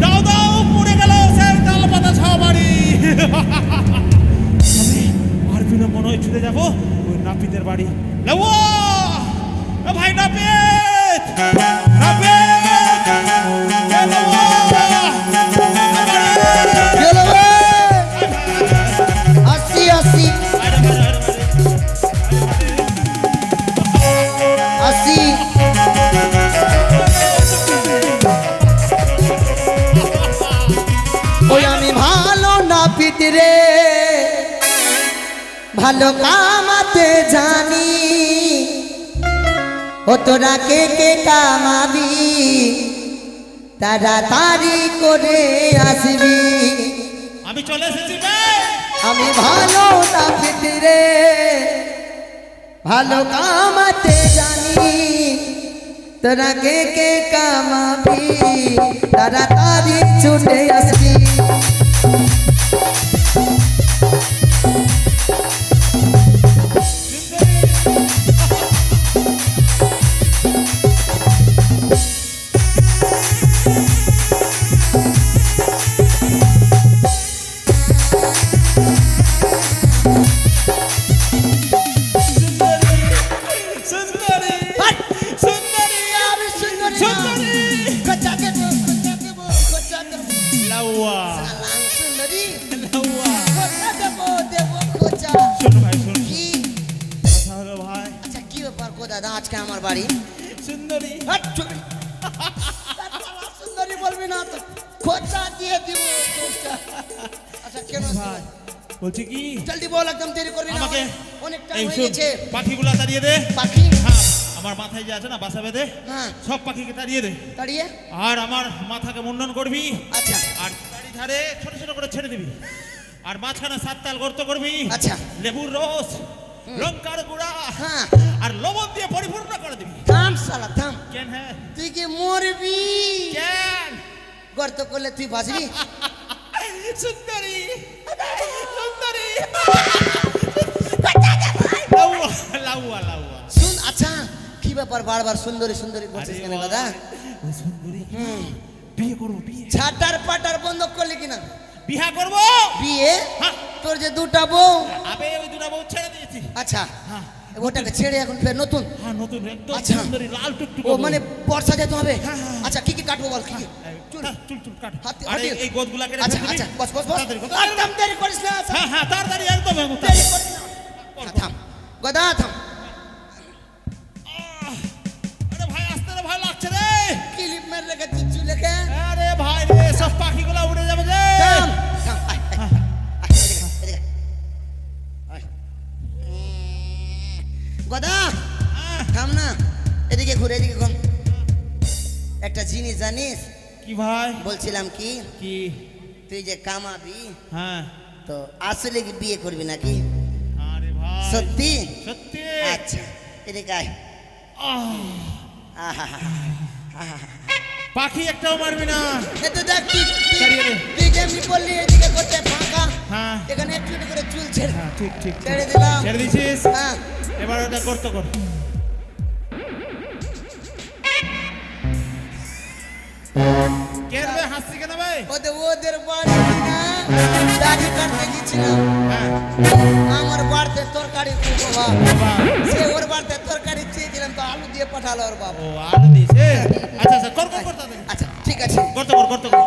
দাও দাও পুড়ে গেল স্যার ডাল পাতা ছাওয়া বাড়ি আর বিনা মনে হয় ছুটে যাবো ওই নাপিতের বাড়ি লাও ভাই নাপিত নাপিত আসি আসি আসি ওই আমি ভালো না পিতরে ভালো কামাতে জানি ও তোরা কে কে কামাবি তাড়াতাড়ি করে আসবি আমি চলে এসেছি আমি ভালো না পিতরে ভালো কামাতে জানি তোরা কে কে কামাবি তাড়াতাড়ি ছুটে আসবি সুন্দরী সুন্দরী আমি সুন্দরী সুন্দরী কচ্চা দেবো কচ্চা দেবো লাউয়া সুন্দরী লাউয়া কচ্চা দেবো কচ্চা শোন ভাই শোন কি কথা হলো ভাই আচ্ছা কি ব্যাপার গো দাদা আজকে আমার বাড়ি সুন্দরী হাট, চুপ। সুন্দরী বলবি না তো খোঁচা দিয়ে দিব খোঁচা। আচ্ছা কেন ভাই বলছি কি জলদি বল একদম দেরি করবি না আমাকে অনেক টাইম এই হয়ে শোন গেছে পাখিগুলা তাড়িয়ে দে পাখি হ্যাঁ আমার মাথায় যে আছে না বাসা বেঁধে হ্যাঁ সব পাখিকে তাড়িয়ে দে দাঁড়িয়ে আর আমার মাথাকে মুন্ডন করবি আচ্ছা আর চারিধারে ছোট ছোট করে ছেড়ে দিবি আর মাঝখানে 7 তাল গর্ত করবি আচ্ছা লেবুর রস লঙ্কার গুঁড়া হ্যাঁ আর লবণ দিয়ে পরিপূর্ণ করে দিবি থাম শালা থাম কেন হ্যাঁ তুই কি মরবি কেন গর্ত করলে তুই বাঁচবি সুন্দরী সুন্দরী লাউয়া লাউয়া লাউয়া শুন আচ্ছা কি ব্যাপার বারবার সুন্দরী সুন্দরী করছিস কেন দাদা ওই সুন্দরী বিয়ে করবো বিয়ে ছাটার পাটার বন্ধ করলি কিনা বিয়া করবো বিয়ে হ্যাঁ তোর যে দুটা বউ আবে ওই দুটা বউ ছেড়ে দিয়েছি আচ্ছা হ্যাঁ ওটাকে ছেড়ে এখন ফের নতুন হ্যাঁ নতুন একদম আচ্ছা। সুন্দরী লাল টুকটুক ও মানে বর্ষা যেতে হবে হ্যাঁ, হ্যাঁ। আচ্ছা কি কি কাটবো বল কি কি? চুল চুল চুল কাট হাতি- আর হাতি- এই গোদগুলাকে আচ্ছা আচ্ছা বস বস বস একদম দেরি করিস না আচ্ছা, হ্যাঁ হ্যাঁ তাড়াতাড়ি একদম দেরি করিস না হ্যাঁ, থাম গদা থাম আরে ভাই আসতে রে ভাই লাগছে রে ক্লিপ মেরে রেখেছিস চুলেকে আরে ভাই রে সব পাখিগুলো উড়ে যাবে যে থাম থাম আয়, আয়। একটা জিনিস জানিস কি ভাই? বলছিলাম কি কি? তুই যে কামাবি হ্যাঁ। তো আসলে কি বিয়ে করবি নাকি আরে ভাই সত্যি সত্যি। আচ্ছা এদিকে আয় আহা পাখি একটাও মারবি না। এ তো দেখ ছাড়িয়ে দে। তুই যেমনি বললি এদিকে করতে ফাঁকা হ্যাঁ এখানে একটু একটু করে চুল ছেড়ে হ্যাঁ, ঠিক ঠিক ঠিক। ছেড়ে দিলাম ছেড়ে দিছিস? হ্যাঁ এবার ওটা করতে কর। কেন বে হাসছি কেন ভাই? ওদের বাড়ি না দাড়ি কাটতে গেছিলাম হ্যাঁ আমার বাড়িতে তরকারি খুব অভাব বাবা। সে ওর বাড়িতে তরকারি চেয়েছিলাম তো আলু দিয়ে পাঠালো ওর বাবা ও আলু দিছে। আচ্ছা আচ্ছা কর কর কর তাড়াতাড়ি। আচ্ছা ঠিক আছে করতে কর করতে কর।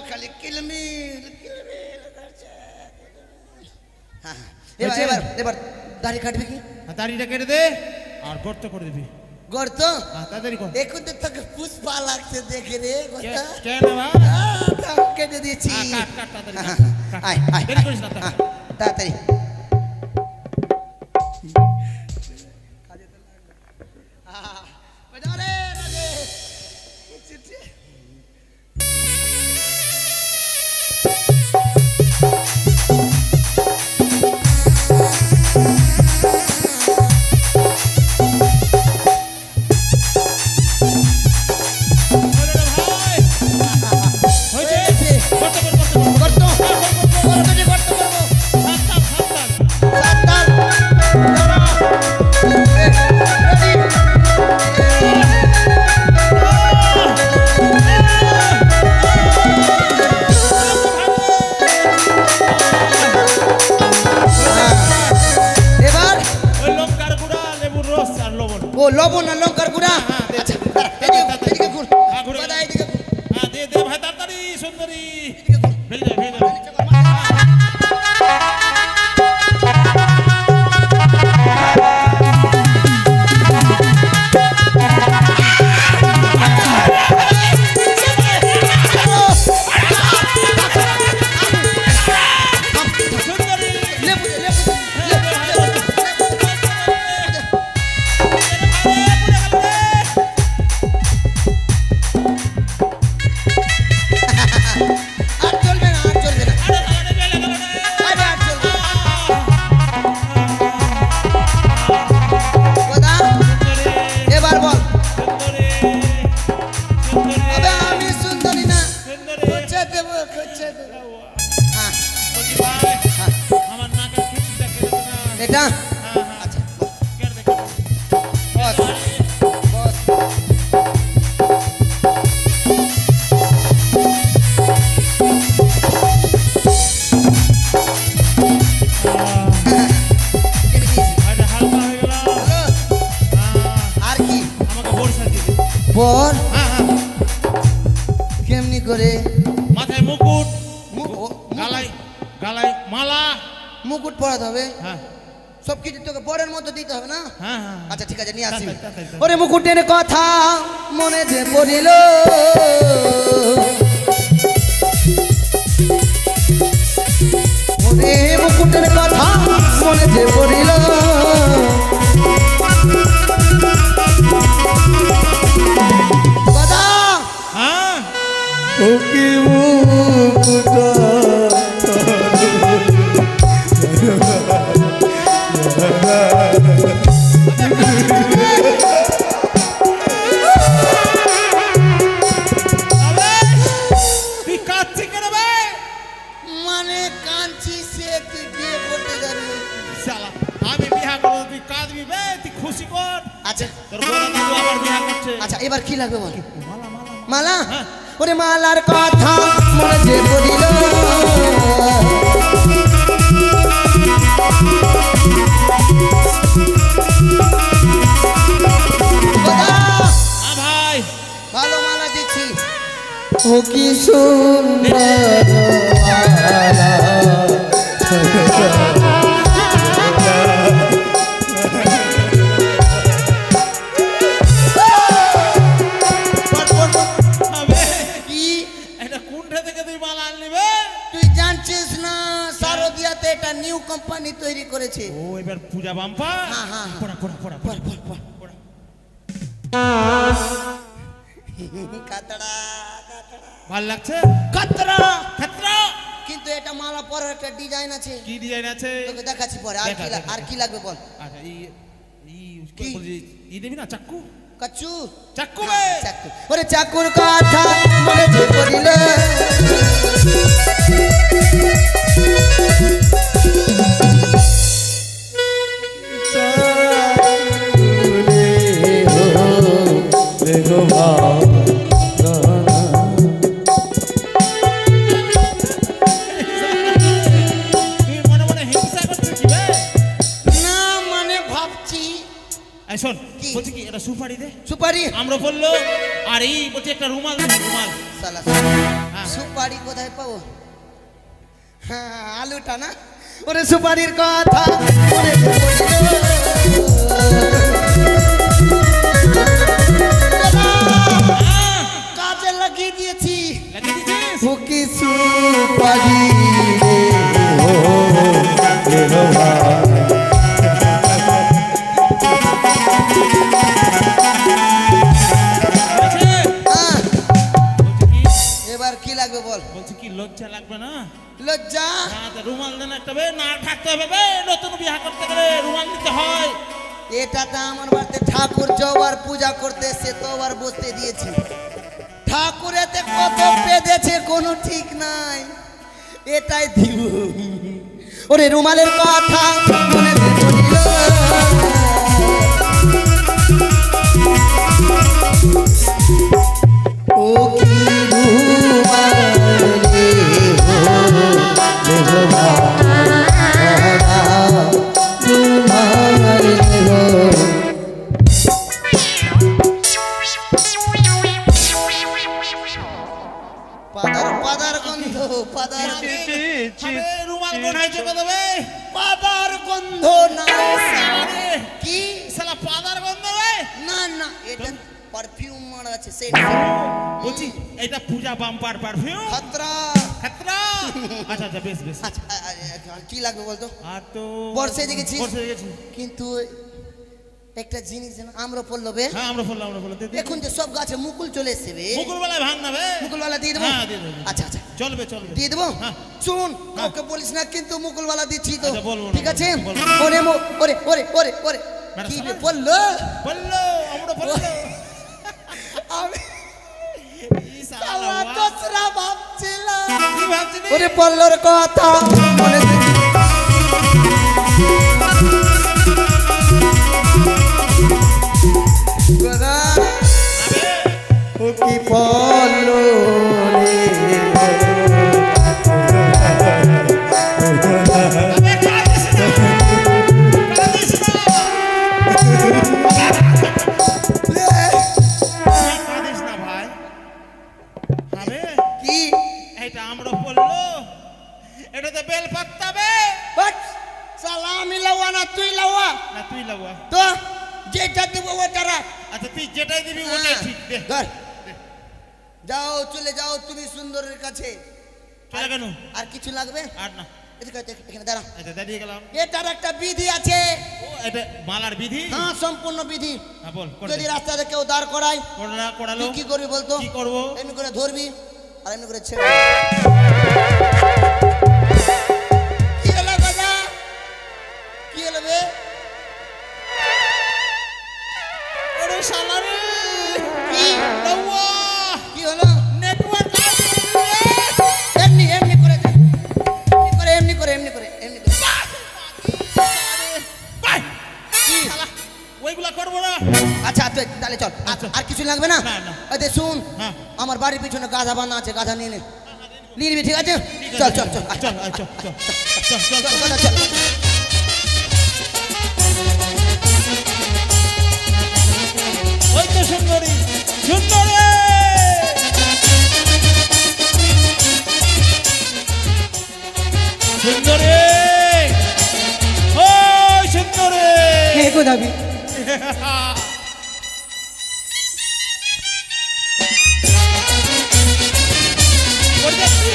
খালি কিলমিল কিলমিল করছে। হ্যাঁ, এবার এবার এবার দাড়ি কাটবি কি আর দাড়িটা কেটে দে আর গর্ত করে দিবি। গর্ত হ্যাঁ তাড়াতাড়ি কর। এখন তো তোকে পুষ্পা লাগছে দেখে রে গর্ত কেন ভাই? কেটে দিয়েছি কাট কাট তাড়াতাড়ি হ্যাঁ, কাট, কাট। আয় আয় দেরি করিস না হ্যাঁ, তাড়াতাড়ি। তাড়াতাড়ি বাজারে রাজে ওরে রে ভাই। হয়েছে? গর্ত কর গর্ত কর। গর্ত হ্যাঁ, কর, কর, কর। গর্ত দিয়ে গর্ত করবো সাবধান সাবধান। সাবধান দাঁড়া রেডি এবার ওই লঙ্কার গুঁড়া লেবুর রস আর লবণ। ও লবণ আর লঙ্কার গুঁড়া হ্যাঁ, দে, আচ্ছা দে, দে, এদিকে দে, দে, এদিকে ঘুর হ্যাঁ, ঘুরে দাদা গেল। এদিকে ঘুর হ্যাঁ দে দে ভাই তাড়াতাড়ি সুন্দরী। এদিকে ঘুর ভেজে যাবে ভেজে যাবে। নিচে কর, মাথা। সুন্দরী। লেবু দে, লেবু দে, লেবু দে, লেবু দে, লেবু দে। আর চলবে না আর চলবে না আরে আর চলবে না কোদা এবার বল আবে আমি সুন্দরী না খোঁচা দেবো খোঁচা দেবো হ্যাঁ আমার নাকের খিচিটা কেটে দে না। এটা হ্যাঁ, হ্যাঁ। আচ্ছা কেটে দে, কেটে দে। বস বস কেটে দিয়েছি এটা হালকা হয়ে গেল। হলো? হ্যাঁ, আর কি আমাকে বর্ষা দিয়ে দে। বল হ্যাঁ হ্যাঁ। কেমনি করে মাথায় মুকুট, মুকুট গালায় গালায় মালা। মুকুট পরাতে হবে হ্যাঁ সব কিছু তোকে বরের মতো দিতে হবে না হ্যাঁ হ্যাঁ। আচ্ছা ঠিক আছে নিয়ে আসি তাড়াতাড়ি, তাড়াতাড়ি। ওরে মুকুটের কথা মনে যে পড়িল ওরে মুকুটের কথা মনে যে পড়িল দাদা হ্যাঁ ওকে মুকুটা আবে, তুই কাঁদছিস কেন বে? মানে কাঁদছি সে তুই বিয়ে করতে যাবি। শালা, আমি বিয়া করবো তুই কাঁদবি বে, তুই খুশি কর। আচ্ছা তোর বড় দাদু আবার বিয়া করছে। আচ্ছা এবার কি লাগবে বল? মালা মালা মালা? হ্যাঁ। ওরে মালার কথা মনে যে পড়িল, ভাই ভালো মালা দিচ্ছি। ও কি সুন্দর মালা, আবে, কি এটা কোনটা থেকে তুই মালা আনলি বে? তুই জানছিস না শারদিয়াতে এটা নিউ কোম্পানি তৈরি করেছে। ও এবার পূজা বাম্পা। হ্যাঁ, হ্যাঁ, হ্যাঁ। পড়া পড়া পড়া পড়, পড়, পড়। পড়া। কাতড়া ভাল লাগছে? কাতড়া, ক্ষেত্রা কিন্তু এটা মালা পরার একটা ডিজাইন আছে, কি ডিজাইন আছে? তোকে দেখাচ্ছি পরে। আর দেখা, কি দেখা। আর কি লাগবে বল? আচ্ছা কি? ই দেবি না চাক্কু? কাচু চাক্কু বে। চাকু, ওরে চাকুর কথা মনে যে পড়িল, তুই মনে মনে হিংসা করছিস কি বে? না মানে ভাবছি এই শোন, কি? বলছি কি এটা সুপারি দে। সুপারি। আমরা বললো আর এই বলছি একটা রুমাল দে, রুমাল। সালা হ্যাঁ। সুপারি কোথায় পাবো? হ্যাঁ আলুটা না। ওরে সুপারির কথা মনে যে পড়িল, কাজে লাগিয়ে দিয়েছি। লাগিয়ে দিছিস? ও কি সুপারি রে, ও বলছে, হ্যাঁ, বলছি কি? এবার কি লাগবে বল? বলছি কি লজ্জা লাগবে না? লজ্জা? না, তা রুমাল দেন একটা বে, না থাকতে হবে বে, নতুন বিয়া করতে গেলে রুমাল দিতে হয়। এটাতে আমার বাড়িতে ঠাকুর জবার পূজা করতে সে তো আবার বসতে দিয়েছে। ঠাকুরেতে কত পেদেছে কোনো ঠিক নাই, এটাই দিব। ওরে রুমালের কথা মনে যে পড়িল, ও কি রুমাল রে, ও রুমাল রে, পাদার পাদার গন্ধ, পাদার আবে, রুমাল কোন হয়েছে কত বে? পাদার গন্ধ না। আরে, কি? শালা পাদার গন্ধ বে। না না এটা পারফিউম মারা আছে সেই বলছি এটা পূজা বাম্পার পারফিউম। খাতরা। ক্ষেত্রা। আচ্ছা আচ্ছা বেশ বেশ। আচ্ছা আর কি লাগবে বলতো? আর তো বর্ষে দেখেছিস? বর্ষে দেখেছি। কিন্তু একটা জিনিস যেন আমরা পড়লো বে, হ্যাঁ আমরা বললাম দে, দে। এখন যে সব গাছে মুকুল চলে এসছে বে, মুকুলবেলায় ভাঙ না বে। মুকুলওয়ালা দিয়ে দেবো? হ্যাঁ, দিয়ে দেবো। আচ্ছা আচ্ছা চলবে চলবে। দিয়ে দেবো। হ্যাঁ। শুন কাউকে বলিস না কিন্তু মুকুলওয়ালা দিচ্ছি তো, আচ্ছা, বলবো না, ঠিক আছে? বলবো না। ওরে ওরে ওরে ওরে ওরে ম্যাডাম কি বে সাহেব। পড়লো? বললো আমরা বললো। আমি ই শালা শালা বাবা। দোসরা ভাবছিলাম। কি ভাবছিলি? ওরে পল্লর কথা মনে গোরা, ও কি পল্ল রে, আবে কাঁদিস না। কাঁদিস না। তুই কাঁদিস না ভাই। আবে কি এটা আমরা বললো এটাতে বেল পাত্তা বে। বাট শালা আমি লাওয়া না তুই লাওয়া, না তুই লাগবা। তো যেটা দেব ওটা রাখ। আচ্ছা তুই যেটাই দিবি ওটাই ঠিক দে। ধর। যাও চলে যাও তুমি সুন্দরের কাছে। চলে কেন? আর কিছু লাগবে? আর না। এদিকে এখানে দাঁড়া। আচ্ছা দাঁড়িয়ে গেলাম। এটার একটা বিধি আছে। ও এটা মালার বিধি। হ্যাঁ সম্পূর্ণ বিধি। হ্যাঁ বল করে যদি দে। রাস্তাতে কেউ দাঁড় করায় করালো তুই কি করবি বলতো? কি করবো? এমনি করে ধরবি আর এমনি করে ছেড়ে কি হলো দাদা? কি হলো বে? শালা রে কি লউয়া কি হলো নেটওয়ার্ক এমনি এমনি করে দে। এমনি করে এমনি করে এমনি করে বাই শালা ওইগুলা করবো না আচ্ছা তুই তাহলে চল আর কিছু লাগবে না না, না। আরে শুন হ্যাঁ। আমার বাড়ির পিছনে গাধা বাঁধা আছে গাধা নিয়ে নে নিয়ে নিবি ঠিক আছে ঠিক চল আছে, চল চল চল আয়, চল চল চল চল চল চল চল ওই তো সুন্দরী সুন্দরী সুন্দরী ওই সুন্দরী হে গো দাবি ওর যাচ্ছি।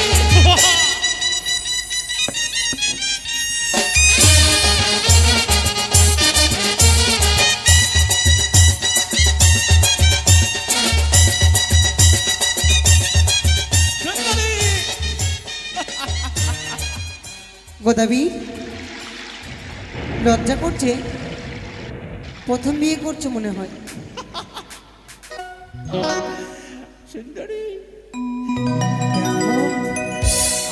সুন্দরী গোদাবি লজ্জা করছে, প্রথম বিয়ে করছো মনে হয়। সুন্দরী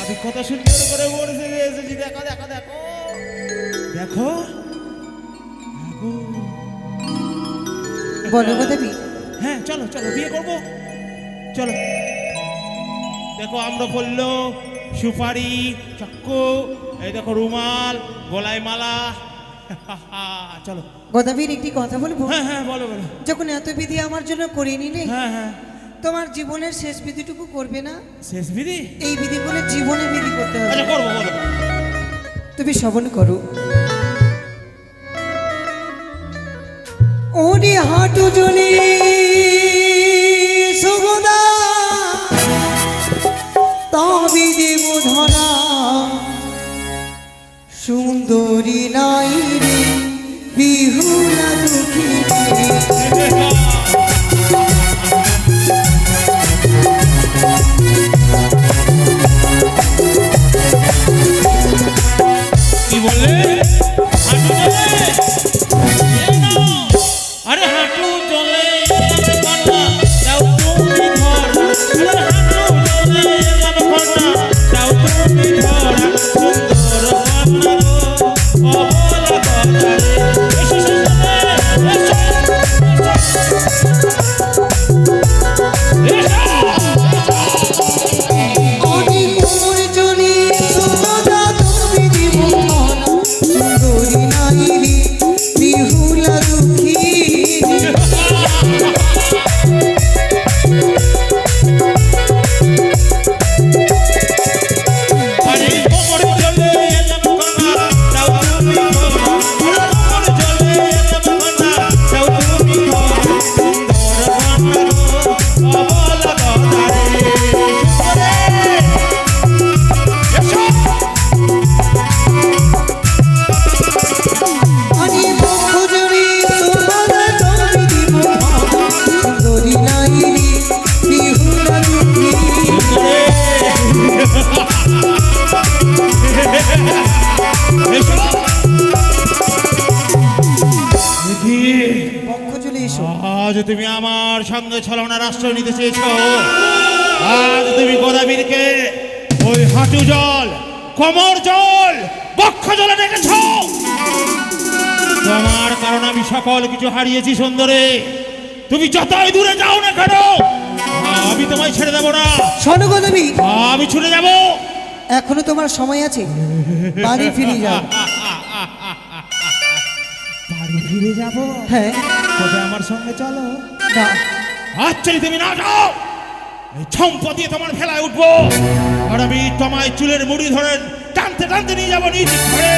আমি কত সুন্দর করে বলছি এসেছি দেখো দেখো দেখো দেখো দেখো। বলো গোদাবি, হ্যাঁ চলো চলো বিয়ে করবো চলো দেখো আমরা বললো সুপারি চাক্কু এই দেখো রুমাল গলায় মালা চলো গোদাবির একটি কথা বলবো। হ্যাঁ হ্যাঁ বলো বলো যখন এত বিধি আমার জন্য করে নিলে, হ্যাঁ হ্যাঁ তোমার জীবনের শেষ বিধিটুকু করবে না? শেষ বিধি এই বিধি করে জীবনে বিধি করতে হবে। আচ্ছা করবো বলো তুমি শ্রবণ করো। ওরে হাঁটু জলি সুগদা তবে দেব ধরা সুন্দরী নাই রে বিহুলা দুঃখী কি বললে হাঁটু চলে এই নাও। আরে হাঁটু চলে পাল্লা দাও তুমি ধরা আরে হাঁটু চলে পাল্লা দাও তুমি ধরা সুন্দর পাল্লা গো অবলা কথা রে এসো সুন্দরে অনেক মোর জলি সুগদা তবে দেব ধরা সুন্দরী নাই রে বিহুলা দুঃখী আরে কোমর চলে পাল্লা দাও তুমি ধরা আরে কোমর চলে পাল্লা দাও তুমি ধরা সুন্দর পাল্লা গো অবলা কথা রে আমি বক্ষজুড়ি সুগদা তবে দেব ধরা সুন্দরী নাই রে বিহুলা দুঃখী পক্ষ চলে এসো। আজ তুমি আমার সঙ্গে ছলনার আশ্রয় নিতে চেয়েছ আজ তুমি গোদাবীরকে ওই হাঁটু জল কোমর জল বক্ষ জলে ডেকেছ তোমার কারণ আমি সকল কিছু হারিয়েছি সুন্দরে তুমি যতই দূরে যাও না কেন আমি তোমায় ছেড়ে দেবো না শোনো গোদাবি, আমি ছুটে যাব এখনো তোমার সময় আছে, বাড়ি ফিরে যাও। বাড়ি ফিরে যাব হ্যাঁ তবে আমার সঙ্গে চলো না, আচ্ছা তুমি না যাও এই ছম্পা দিয়ে তোমার ভেলায় উঠবো আর আমি তোমায় চুলের মুড়ি ধরে টানতে টানতে নিয়ে যাবো নিজ ঘরে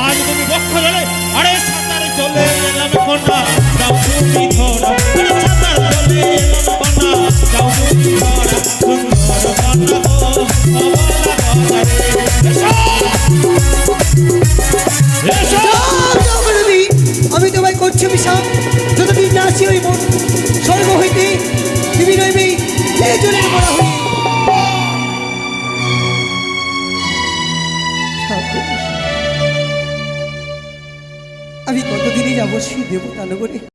আজ তুমি বক্ষ জলে আরে ছাতারে চলে এলাম কন্যা যাও তুমি ধরা আরে ছাতার চলে এলাম কন্যা যাও তুমি ধরা সুন্দর কন্যা গো অবলা কথা রে এসো যাও গোদাবি, আমি তোমায় করছি অভিশাপ, যতদিন না আসি ওই মন স্বর্গ হইতে তুমি রইবি এই জনের মরা হই। আমি কতদিনই যাবো সেই দেবতা নগরে।